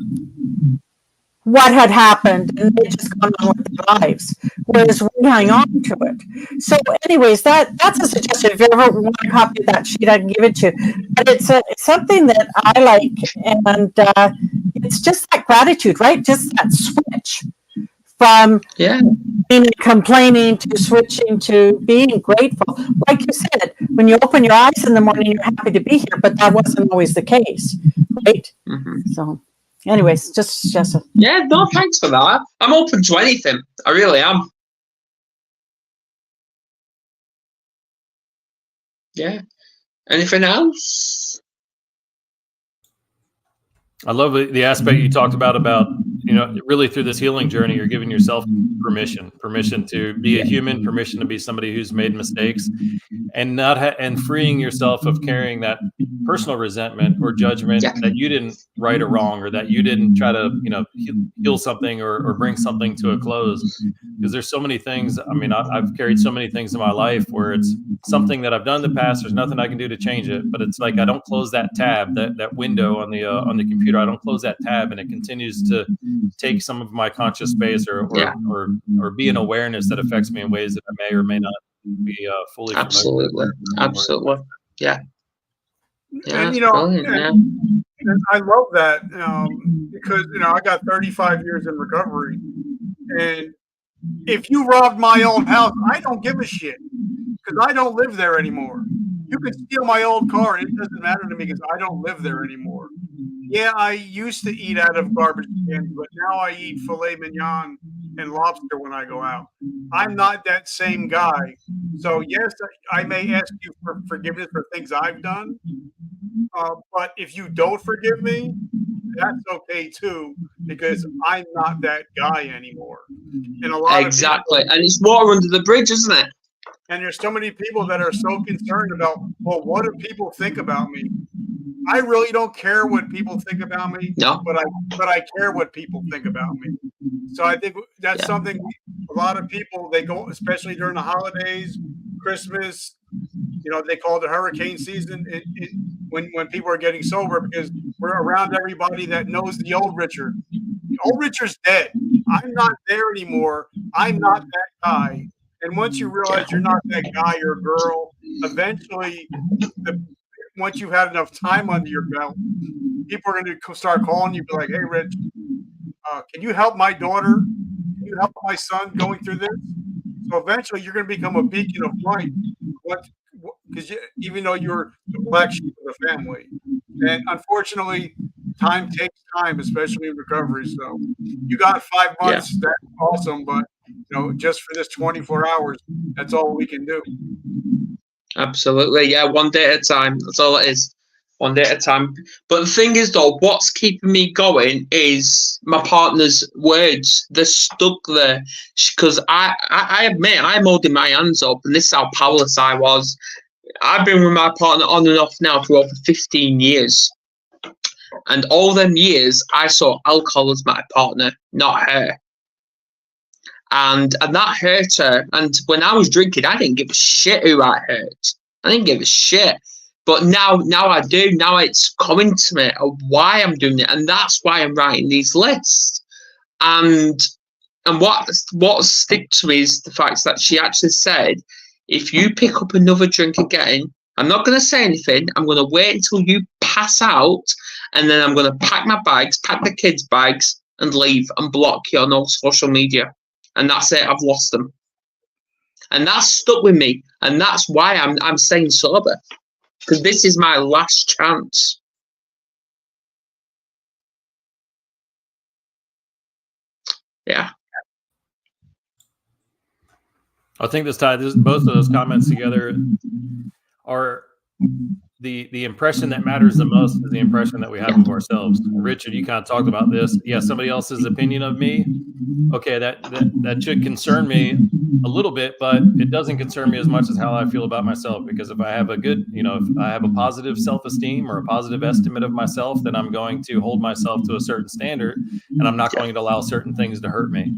what had happened, and they just gone on with their lives, whereas we hang on to it. So anyways, that's a suggestion. If you ever want a copy of that sheet, I can give it to you. But it's something that I like, and it's just that gratitude, right? Just that switch from being complaining to switching to being grateful. Like you said, when you open your eyes in the morning, you're happy to be here, but that wasn't always the case, right? Mm-hmm. So anyways, just no, thanks for that. I'm open to anything. I really am. Yeah. Anything else? I love the aspect you talked about, really through this healing journey, you're giving yourself permission to be a human, permission to be somebody who's made mistakes, and and freeing yourself of carrying that personal resentment or judgment that you didn't right or wrong, or that you didn't try to, heal something or bring something to a close. Because there's so many things. I mean, I've carried so many things in my life where it's something that I've done in the past. There's nothing I can do to change it, but it's like I don't close that tab, that window on the computer. I don't close that tab, and it continues to take some of my conscious space or be an awareness that affects me in ways that I may or may not be fully absolutely familiar with. Absolutely. Yeah. And and I love that because I got 35 years in recovery, and if you robbed my old house, I don't give a shit because I don't live there anymore. You could steal my old car, it doesn't matter to me because I don't live there anymore. Yeah, I used to eat out of garbage cans, but now I eat filet mignon and lobster when I go out. I'm not that same guy. So yes, I may ask you for forgiveness for things I've done. But if you don't forgive me, that's okay too, because I'm not that guy anymore. And a lot of people, and it's water under the bridge, isn't it? And there's so many people that are so concerned about, well, what do people think about me? I really don't care what people think about me, but I care what people think about me. So I think that's something a lot of people, they go, especially during the holidays, Christmas, they call it the hurricane season when people are getting sober, because we're around everybody that knows the old Richard. The old Richard's dead. I'm not there anymore. I'm not that guy. And once you realize you're not that guy or girl, eventually once you've had enough time under your belt, people are going to start calling you, be like, "Hey, Rich, can you help my daughter? Can you help my son going through this?" So eventually, you're going to become a beacon of light. Because even though you're the black sheep of the family, and unfortunately, time takes time, especially in recovery. So you got 5 months. Yeah. That's awesome, but just for this 24 hours, that's all we can do. Absolutely, yeah. One day at a time. That's all it is. One day at a time. But the thing is, though, what's keeping me going is my partner's words. They're stuck there. Because I admit, I'm holding my hands up, and this is how powerless I was. I've been with my partner on and off now for over 15 years. And all them years, I saw alcohol as my partner, not her. And that hurt her. And when I was drinking, I didn't give a shit who I hurt. I didn't give a shit. But now I do. Now it's coming to me of why I'm doing it. And that's why I'm writing these lists. And what stick to me is the fact that she actually said, if you pick up another drink again, I'm not going to say anything. I'm going to wait until you pass out. And then I'm going to pack my bags, pack the kids' bags, and leave and block you on all social media. And that's it. I've lost them. And that's stuck with me. And that's why I'm staying sober. Because this is my last chance. Yeah. I think both of those comments together are the impression that matters the most is the impression that we have of ourselves. Richard, you kind of talked about this. Yeah, somebody else's opinion of me. Okay, that should concern me a little bit, but it doesn't concern me as much as how I feel about myself. Because if I have a good, if I have a positive self-esteem or a positive estimate of myself, then I'm going to hold myself to a certain standard, and I'm not going to allow certain things to hurt me.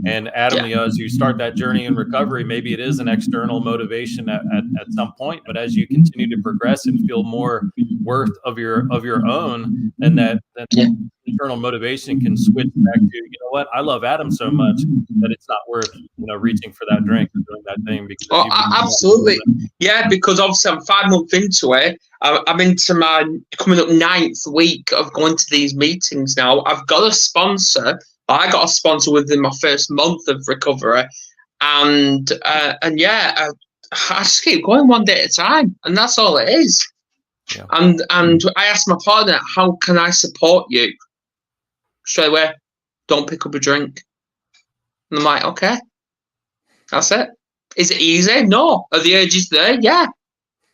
And Adam, as you start that journey in recovery, maybe it is an external motivation at some point, but as you continue to progress and feel more worth of your own, and that internal motivation can switch back to, what, I love Adam so much that it's not worth reaching for that drink or doing that thing. Because absolutely, yeah. Because obviously I'm 5 months into it. I'm into my coming up 9th week of going to these meetings now. I've got a sponsor. I got a sponsor within my first month of recovery, and I just keep going one day at a time, and that's all it is. Yeah. And I asked my partner, how can I support you? Straight away, don't pick up a drink. And I'm like, okay, that's it. Is it easy? No. Are the urges there? Yeah.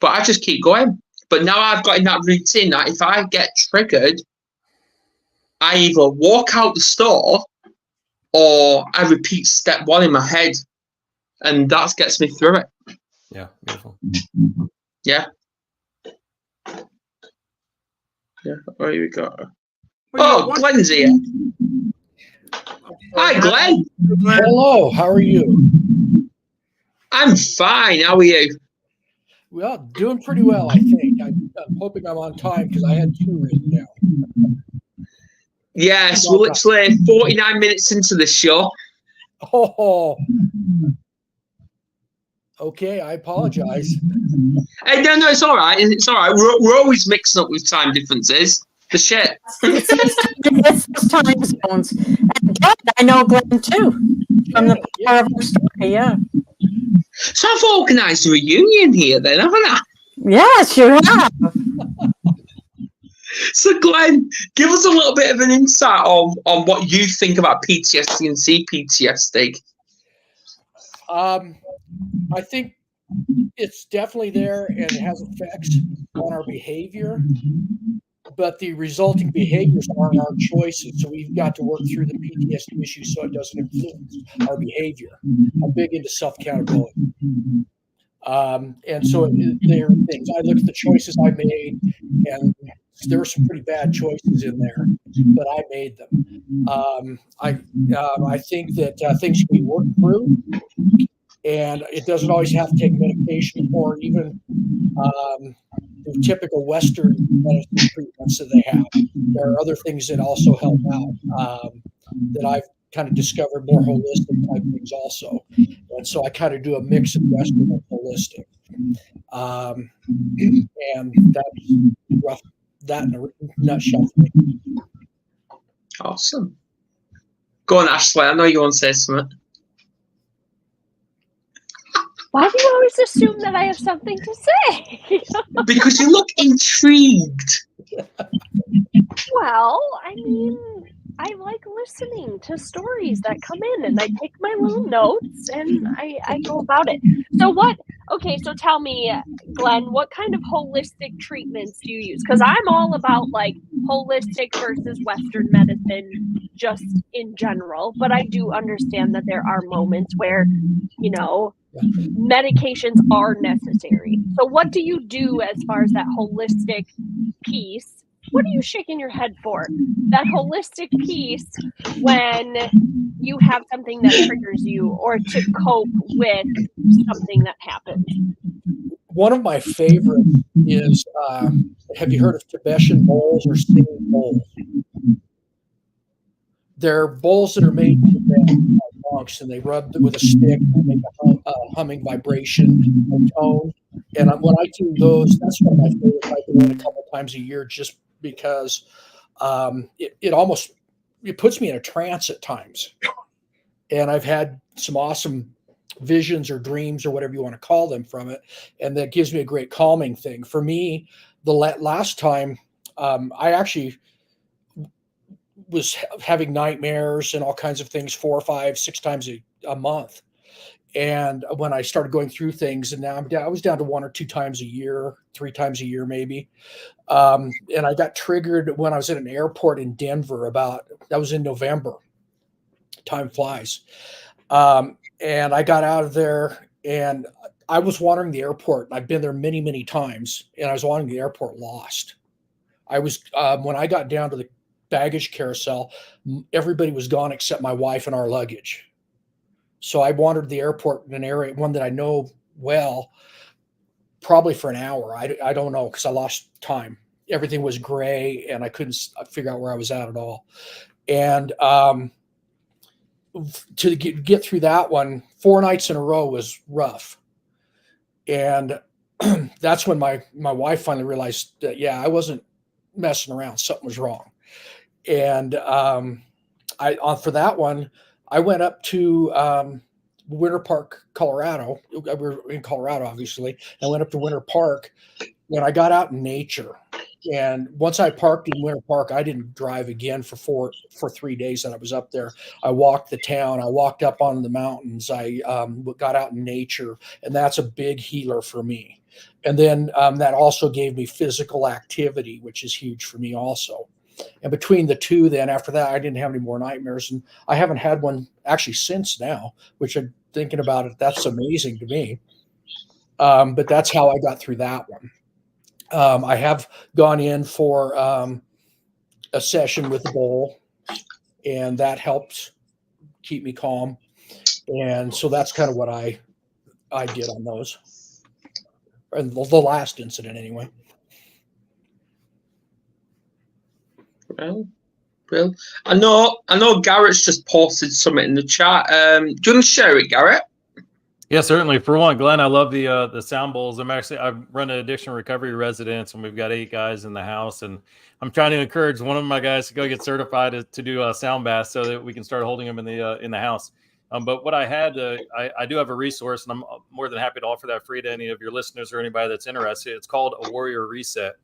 But I just keep going. But now I've got in that routine that if I get triggered, I either walk out the store or I repeat step 1 in my head. And that gets me through it. Yeah, beautiful. Yeah. Yeah, where we go? Oh, Glenn's here. Hi, Glenn. Hello, how are you? I'm fine. How are you? Well, doing pretty well, I think. I'm hoping I'm on time because I had 2 written down. Yes, we're literally 49 minutes into the show. Oh, okay. I apologize. Hey, no, it's all right. It's all right. We're always mixing up with time differences. The shit. It's time zones. And Glenn, I know Glenn too from the power of our story. Yeah. So I've organised a reunion here, then, haven't I? Yes, you have. So, Glenn, give us a little bit of an insight on what you think about PTSD and CPTSD. I think it's definitely there and it has effects on our behavior, but the resulting behaviors aren't our choices. So we've got to work through the PTSD issue so it doesn't influence our behavior. I'm big into self-accountability. And so there are things. I look at the choices I made, and there were some pretty bad choices in there, but I made them. I think that things can be worked through, and it doesn't always have to take medication or even the typical Western medicine treatments that they have. There are other things that also help out that I've kind of discovered, more holistic type things also. And so I kind of do a mix of Western and holistic. And that's rough. That in a nutshell. Awesome. Go on, Ashly. I know you want to say something. Why do you always assume that I have something to say? Because you look intrigued. Well, I mean, I like listening to stories that come in, and I take my little notes and I go about it. So tell me, Glenn, what kind of holistic treatments do you use? Because I'm all about like holistic versus Western medicine just in general, but I do understand that there are moments where, medications are necessary. So what do you do as far as that holistic piece? What are you shaking your head for? That holistic piece when you have something that triggers you or to cope with something that happens. One of my favorites is, have you heard of Tibetan bowls or singing bowls? They're bowls that are made by monks, and they rub with a stick and make a humming vibration and tone. And when I do those, that's one of my favorites. I do it a couple times a year just because it puts me in a trance at times. And I've had some awesome visions or dreams or whatever you want to call them from it. And that gives me a great calming thing. For me, the last time I actually was having nightmares and all kinds of things 4, 5, 6 times a month. And when I started going through things, and now I was down to 1 or 2 times a year, 3 times a year, maybe. And I got triggered when I was at an airport in Denver that was in November. Time flies. And I got out of there and I was wandering the airport. I've been there many, many times, and I was wandering the airport lost. I was, when I got down to the baggage carousel, everybody was gone except my wife and our luggage. So I wandered the airport in an area, one that I know well, probably for an hour. I don't know, because I lost time. Everything was gray and I couldn't figure out where I was at all. And to get through that one, 4 nights in a row was rough. And that's when my wife finally realized that, yeah, I wasn't messing around. Something was wrong. And for that one, I went up to Winter Park, Colorado. We were in Colorado, obviously. I went up to Winter Park, and I got out in nature. And once I parked in Winter Park, I didn't drive again for 3 days that I was up there. I walked the town. I walked up on the mountains. I got out in nature, and that's a big healer for me. And then that also gave me physical activity, which is huge for me also. And between the two, then after that, I didn't have any more nightmares. And I haven't had one actually since now, which I'm thinking about it. That's amazing to me. But that's how I got through that one. I have gone in for a session with the bowl, and that helps keep me calm. And so that's kind of what I did on those. And the last incident anyway. Well, I know Garrett's just posted something in the chat. Do you want to share it, Garrett? Yeah, certainly. For one, Glenn, I love the sound bowls. I run an addiction recovery residence, and we've got 8 guys in the house, and I'm trying to encourage one of my guys to go get certified to do a sound bath so that we can start holding them in the house. But what I had, I do have a resource, and I'm more than happy to offer that free to any of your listeners or anybody that's interested. It's called A Warrior Reset.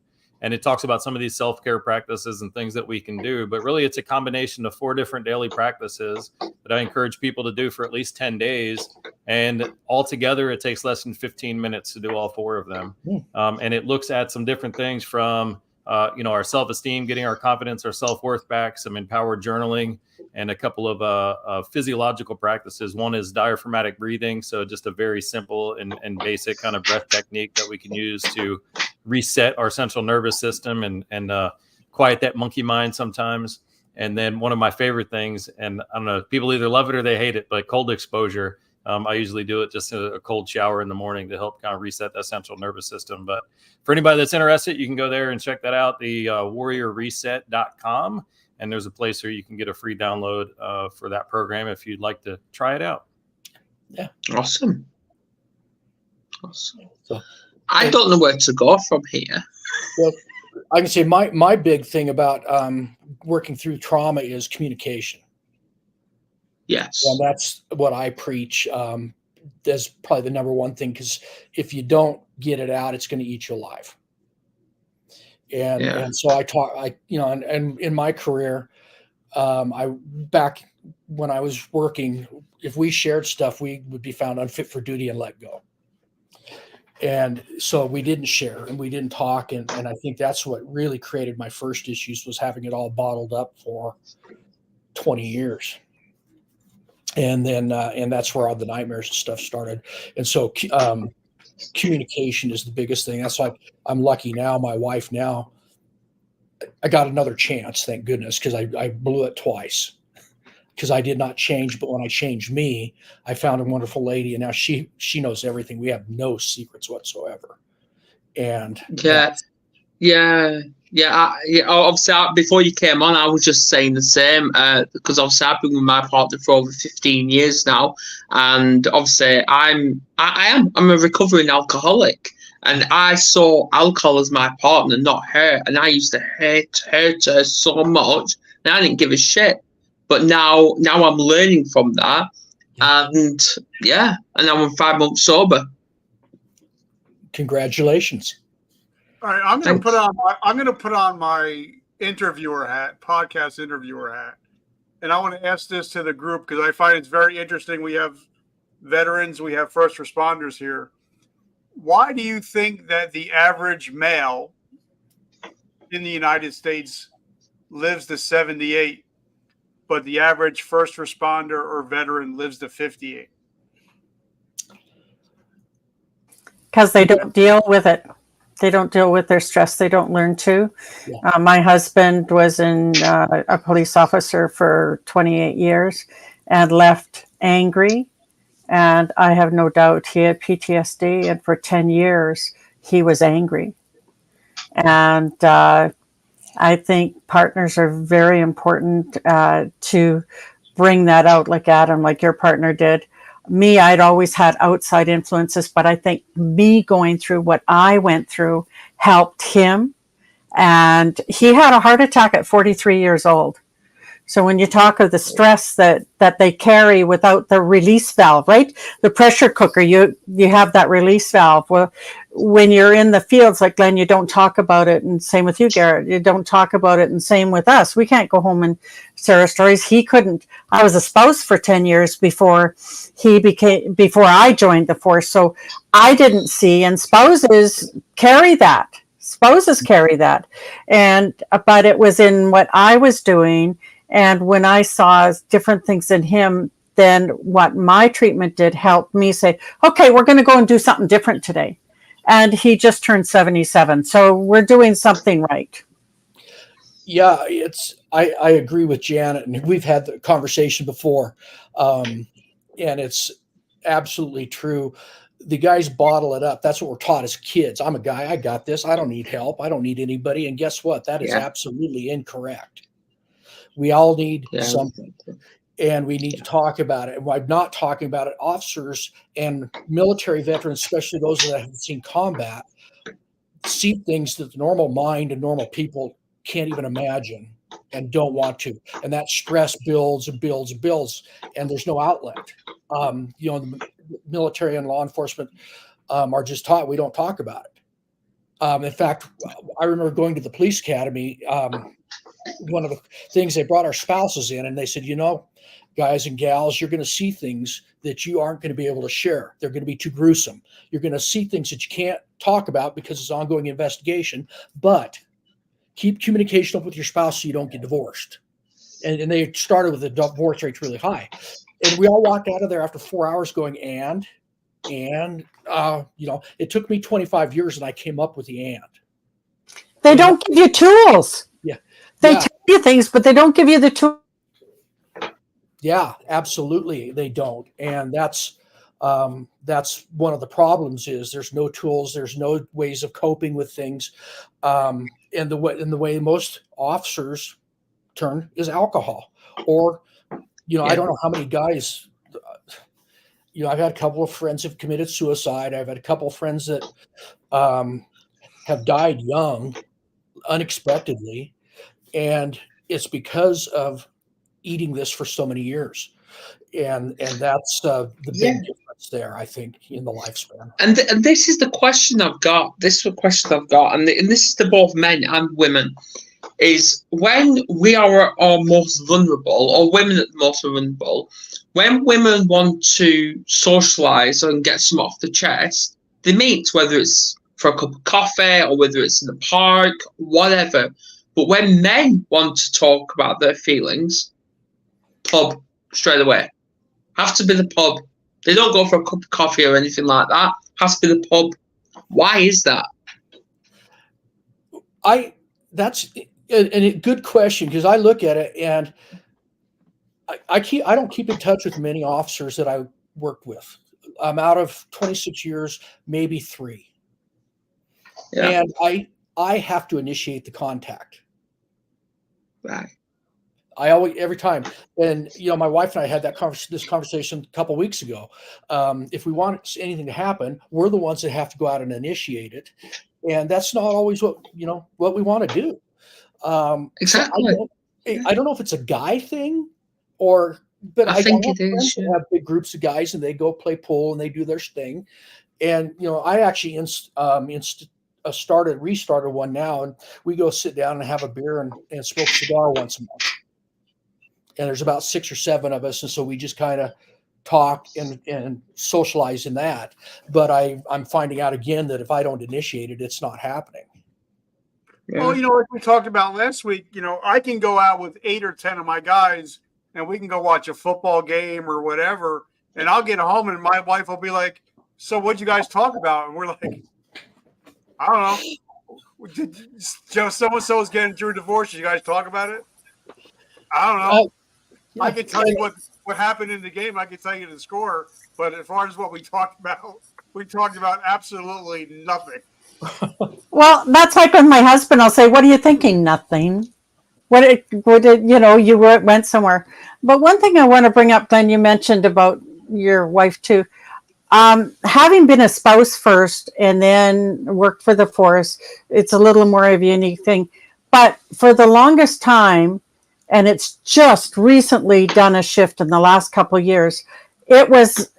And it talks about some of these self-care practices and things that we can do. But really, it's a combination of 4 different daily practices that I encourage people to do for at least 10 days. And altogether, it takes less than 15 minutes to do all 4 of them. And it looks at some different things from, our self-esteem, getting our confidence, our self-worth back, some empowered journaling, and a couple of physiological practices. One is diaphragmatic breathing. So just a very simple and basic kind of breath technique that we can use to reset our central nervous system and quiet that monkey mind sometimes. And then one of my favorite things, and I don't know, people either love it or they hate it, but cold exposure. I usually do it just a cold shower in the morning to help kind of reset that central nervous system. But for anybody that's interested, you can go there and check that out, the warriorreset.com. And there's a place where you can get a free download for that program if you'd like to try it out. Yeah. Awesome. So I don't know where to go from here. Well, I can say my big thing about working through trauma is communication. Yes. And that's what I preach. That's probably the number one thing, because if you don't get it out, it's going to eat you alive. And so and in my career, back when I was working, if we shared stuff, we would be found unfit for duty and let go. And so we didn't share and we didn't talk. And I think that's what really created my first issues, was having it all bottled up for 20 years. And then, and that's where all the nightmares and stuff started. And so communication is the biggest thing. That's why I'm lucky now. My wife now, I got another chance, thank goodness, because I blew it twice. Because I did not change, but when I changed me, I found a wonderful lady, and now she knows everything. We have no secrets whatsoever. And obviously, before you came on, I was just saying the same, because obviously I've been with my partner for over 15 years now, and obviously I'm a recovering alcoholic, and I saw alcohol as my partner, not her, and I used to hate her so much, and I didn't give a shit. But now I'm learning from that, and now I'm 5 months sober. Congratulations! All right, I'm going to put on my interviewer hat, podcast interviewer hat, and I want to ask this to the group because I find it's very interesting. We have veterans, we have first responders here. Why do you think that the average male in the United States lives to 78? But the average first responder or veteran lives to 58? Because they don't deal with it. They don't deal with their stress. They don't learn to. Yeah. My husband was a police officer for 28 years and left angry. And I have no doubt he had PTSD. And for 10 years, he was angry. And I think partners are very important to bring that out, like Adam, like your partner did. Me, I'd always had outside influences, but I think me going through what I went through helped him. And he had a heart attack at 43 years old. So when you talk of the stress that they carry without the release valve, right? The pressure cooker, you have that release valve. Well, when you're in the fields, like Glenn, you don't talk about it. And same with you, Garrett. You don't talk about it. And same with us. We can't go home and share our stories. He couldn't. I was a spouse for 10 years before I joined the force. So I didn't see, and spouses carry that. But it was in what I was doing. And when I saw different things in him, then what my treatment did help me say, okay, we're going to go and do something different today. And he just turned 77. So we're doing something right. Yeah, I agree with Janet, and we've had the conversation before. And it's absolutely true. The guys bottle it up. That's what we're taught as kids. I'm a guy. I got this. I don't need help. I don't need anybody. And guess what? That is absolutely incorrect. We all need something, and we need to talk about it. And by not talking about it, officers and military veterans, especially those that have seen combat, see things that the normal mind and normal people can't even imagine and don't want to. And that stress builds and builds and builds, and there's no outlet. The military and law enforcement are just taught we don't talk about it. In fact, I remember going to the police academy. One of the things, they brought our spouses in and they said, guys and gals, you're going to see things that you aren't going to be able to share. They're going to be too gruesome. You're going to see things that you can't talk about because it's ongoing investigation, but keep communication up with your spouse so you don't get divorced. And they started with the divorce rates really high. And we all walked out of there after 4 hours going, it took me 25 years and I came up with the and. They don't give you tools. They tell you things, but they don't give you the tools. Yeah, absolutely. They don't. And that's one of the problems is there's no tools. There's no ways of coping with things. And the way most officers turn is alcohol or, I don't know how many guys, I've had a couple of friends have committed suicide. I've had a couple of friends that have died young, unexpectedly, and it's because of eating this for so many years, and that's the big difference there, I think, in the lifespan. And this is the question I've got. This is the question I've got, and this is to both men and women. Is when we are at our most vulnerable, or women at the most vulnerable, when women want to socialize and get some off the chest, they meet, whether it's for a cup of coffee or whether it's in the park, whatever. But when men want to talk about their feelings, pub straight away. Have to be the pub. They don't go for a cup of coffee or anything like that. Has to be the pub. Why is that? That's a good question, because I look at it and I don't keep in touch with many officers that I work with. I'm out of 26 years, maybe 3. Yeah. And I have to initiate the contact. Right. I always, every time. And, my wife and I had this conversation a couple of weeks ago. If we want anything to happen, we're the ones that have to go out and initiate it. And that's not always what we want to do. Exactly. So I don't know if it's a guy thing but I think it is. Yeah. Have big groups of guys and they go play pool and they do their thing. And, I actually restarted one now, and we go sit down and have a beer and smoke a cigar once a month. And there's about 6 or 7 of us. And so we just kind of talk and socialize in that. But I'm finding out again that if I don't initiate it, it's not happening. Yeah. Well, like we talked about last week, I can go out with 8 or 10 of my guys and we can go watch a football game or whatever. And I'll get home and my wife will be like, "So what'd you guys talk about?" And we're like, "I don't know. Joe, so-and-so is getting through a divorce. Did you guys talk about it?" I don't know. I can tell you what happened in the game. I can tell you the score. But as far as what we talked about absolutely nothing. Well, that's like with my husband. I'll say, "What are you thinking?" Nothing. What did you went somewhere. But one thing I want to bring up, Glenn, you mentioned about your wife too. Having been a spouse first and then worked for the force, it's a little more of a unique thing. But for the longest time, and it's just recently done a shift in the last couple of years, it was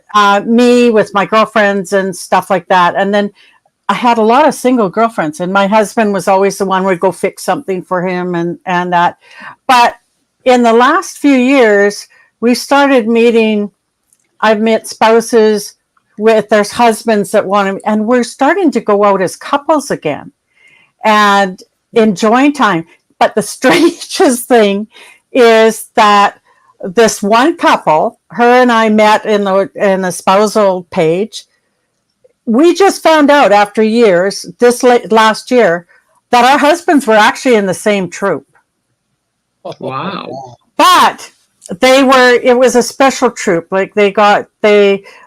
me with my girlfriends and stuff like that. And then I had a lot of single girlfriends, and my husband was always the one who would go fix something for him and that. But in the last few years, we started meeting. I've met spouses with their husbands that want to, and we're starting to go out as couples again and enjoying time. But the strangest thing is that this one couple, her and I met in the spousal page. We just found out after years, last year, that our husbands were actually in the same troop. Wow. But it was a special troop. Like the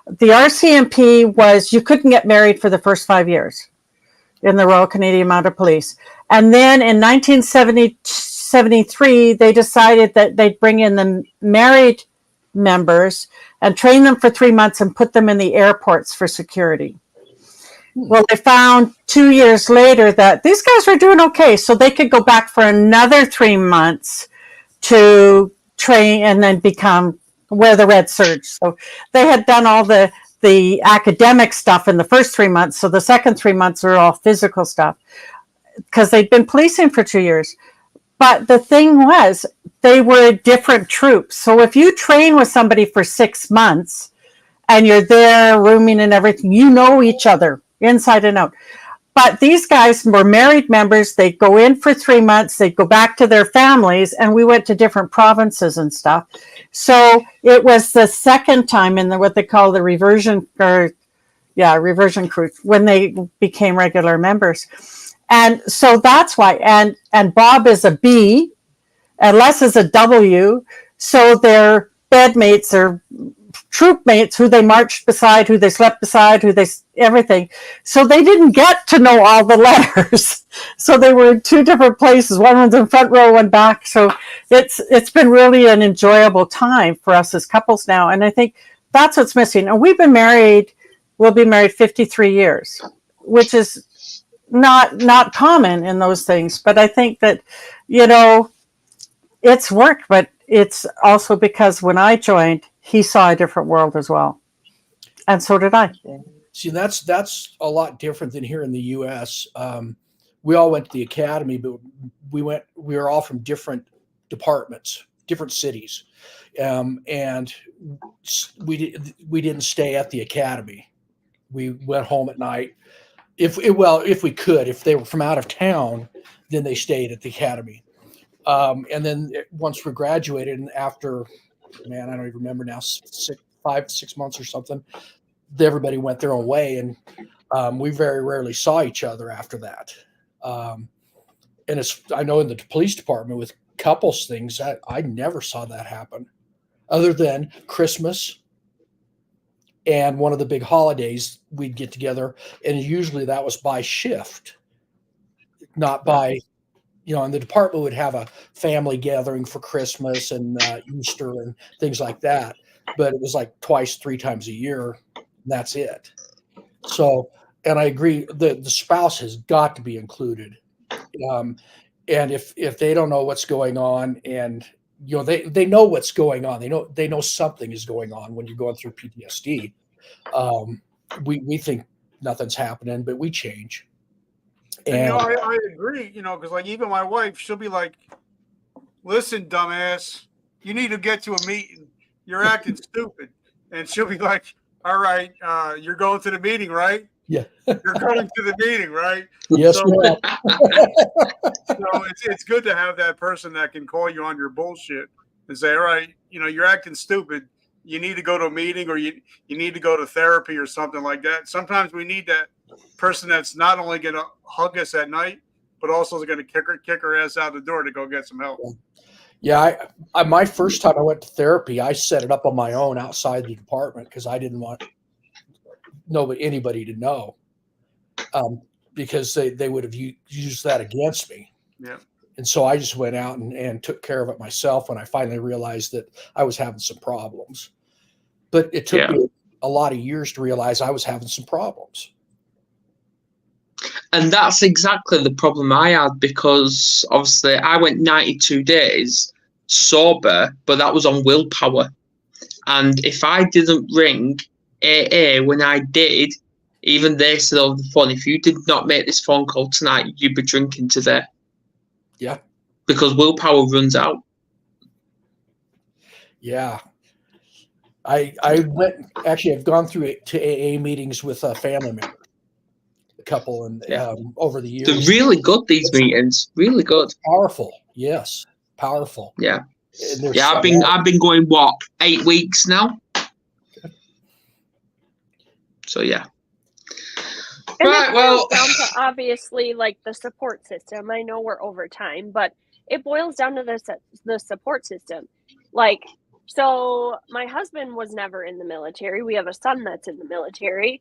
RCMP was, you couldn't get married for the first 5 years in the Royal Canadian Mounted Police. And then in 1973, they decided that they'd bring in the married members and train them for 3 months and put them in the airports for security. Well, they found 2 years later that these guys were doing okay, so they could go back for another 3 months to train and then wear the red serge. So they had done all the academic stuff in the first 3 months, so the second 3 months were all physical stuff because they'd been policing for 2 years. But the thing was, they were different troops. So if you train with somebody for 6 months and you're there rooming and everything, you know each other inside and out. But these guys were married members. They'd go in for 3 months. They'd go back to their families, and we went to different provinces and stuff. So it was the second time in what they call the reversion crew, when they became regular members. And so that's why. And Bob is a B, and Les is a W. So they're bedmates or troop mates who they marched beside, who they slept beside, everything. So they didn't get to know all the letters. So they were in 2 different places. One was in front row, one back. So it's been really an enjoyable time for us as couples now. And I think that's what's missing. And we'll be married 53 years, which is not common in those things. But I think that, it's worked, but it's also because when I joined, he saw a different world as well. And so did I. See, that's a lot different than here in the U.S. We all went to the academy, but we were all from different departments, different cities, and we didn't stay at the academy. We went home at night. If we could, if they were from out of town, then they stayed at the academy. And then once we graduated, and after, man, I don't even remember now, 5-6 months or something, everybody went their own way, and we very rarely saw each other after that. And I know in the police department with couples things, I never saw that happen, other than Christmas and one of the big holidays we'd get together, and usually that was by shift, not by, and the department would have a family gathering for Christmas and Easter and things like that, but it was like 2-3 times a year. That's it. So, and I agree that the spouse has got to be included. And if they don't know what's going on, and they know what's going on, they know something is going on when you're going through PTSD. We think nothing's happening, but we change. And I agree, because like even my wife, she'll be like, "Listen, dumbass, you need to get to a meeting. You're acting stupid." And she'll be like, "All right, you're going to the meeting, right?" Yeah. You're going to the meeting, right? Yes. So it's good to have that person that can call you on your bullshit and say, "All right, you're acting stupid. You need to go to a meeting, or you need to go to therapy or something like that." Sometimes we need that person that's not only going to hug us at night, but also is going to kick her ass out the door to go get some help. Yeah, I my first time I went to therapy, I set it up on my own outside the department because I didn't want anybody to know, because they would have used that against me. Yeah. And so I just went out and took care of it myself when I finally realized that I was having some problems. But it took me a lot of years to realize I was having some problems. And that's exactly the problem I had, because obviously I went 92 days sober, but that was on willpower. And if I didn't ring AA when I did, even they said over the phone, "If you did not make this phone call tonight, you'd be drinking today." Yeah. Because willpower runs out. Yeah. I've gone through to AA meetings with a family member, a couple, and over the years. They're really good, these meetings. Really good. Powerful. Yes. Powerful. Yeah. Yeah, I've been going 8 weeks now. So yeah. And right, well, down to obviously like the support system. I know we're over time, but it boils down to the support system. Like, so my husband was never in the military. We have a son that's in the military,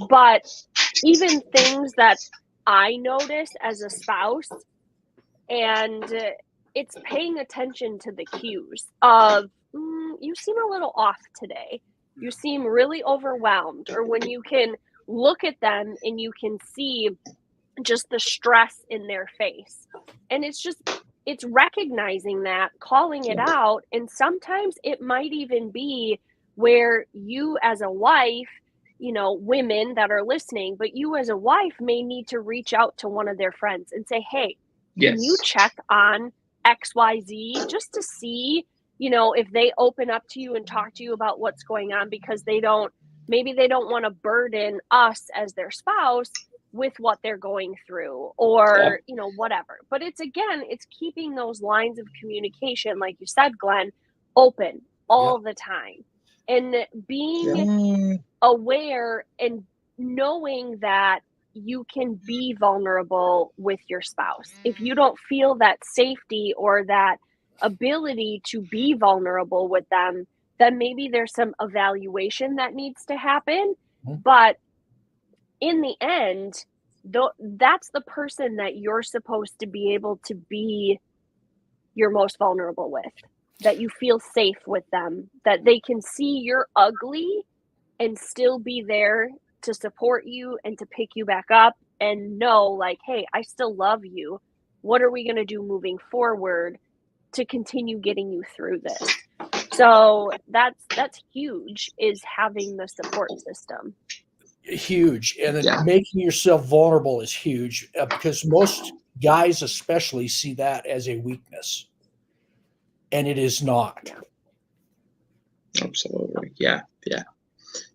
but even things that I notice as a spouse, and it's paying attention to the cues of, you seem a little off today. You seem really overwhelmed. Or when you can look at them and you can see just the stress in their face. And it's recognizing that, calling it out. And sometimes it might even be where you as a wife, women that are listening, but you as a wife may need to reach out to one of their friends and say, "Hey, can you check on XYZ just to see, if they open up to you and talk to you about what's going on, because maybe they don't want to burden us as their spouse with what they're going through, or, whatever." But it's keeping those lines of communication, like you said, Glenn, open all the time, and being aware and knowing that you can be vulnerable with your spouse. If you don't feel that safety or that ability to be vulnerable with them, then maybe there's some evaluation that needs to happen. But in the end, that's the person that you're supposed to be able to be your most vulnerable with. that you feel safe with them, that they can see you're ugly and still be there to support you and to pick you back up and know, like, hey, I still love you. What are we going to do moving forward to continue getting you through this? So that's huge, is having the support system. Huge. And then making yourself vulnerable is huge, because most guys especially see that as a weakness, and it is not. Absolutely. Yeah.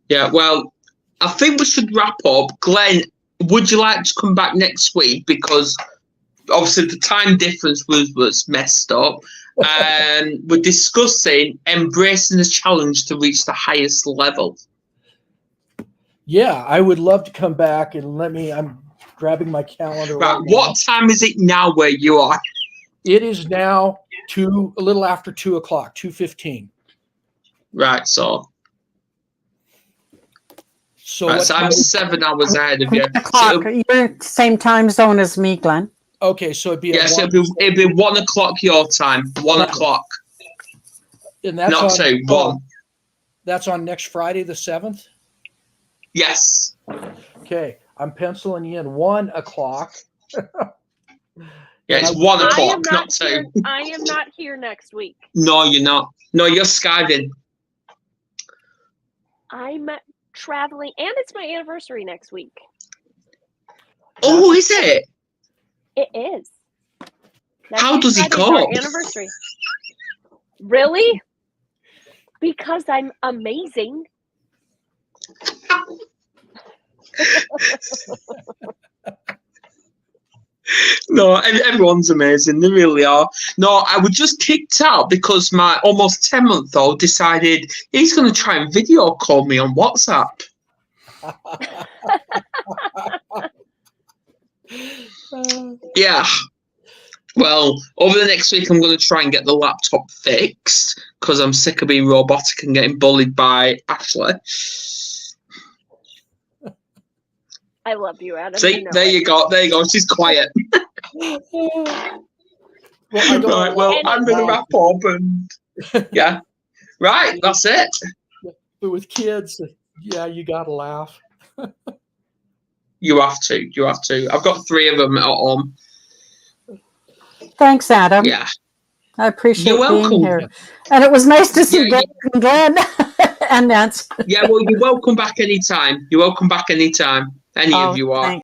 Well, I think we should wrap up. Glenn, would you like to come back next week? Because obviously the time difference was messed up. And we're discussing embracing the challenge to reach the highest level. Yeah, I would love to come back, and I'm grabbing my calendar. Right. What time is it now where you are? It is now a little after 2:00, 2:15. Right. So I'm 7 hours ahead of you. You're same time zone as me, Glenn. Okay, so it'd be it'd be 1 o'clock your time. 1 o'clock. And that's not 2. 1. That's on next Friday, the 7th. Yes. Okay, I'm penciling you in 1 o'clock. Yeah, it's 1 o'clock, not 2. I am not here next week. No, you're not. No, you're skiving. I'm traveling, and it's my anniversary next week. Oh, is it? It is. How does it go? Anniversary. Really? Because I'm amazing. No, everyone's amazing. They really are. No, I was just kicked out because my almost 10-month-old decided he's going to try and video call me on WhatsApp. Yeah. Well, over the next week, I'm going to try and get the laptop fixed because I'm sick of being robotic and getting bullied by Ashly. I love you, Adam. See, there you go. There you go. She's quiet. Well, I'm going to wrap up and yeah. Right, that's it. But with kids, yeah, you got to laugh. You have to. You have to. I've got 3 of them at home. Thanks, Adam. Yeah. I appreciate You're welcome. being here. And it was nice to see Glenn and Nance. Yeah, well, you're welcome back anytime. You're welcome back anytime. Any of you are. Thanks.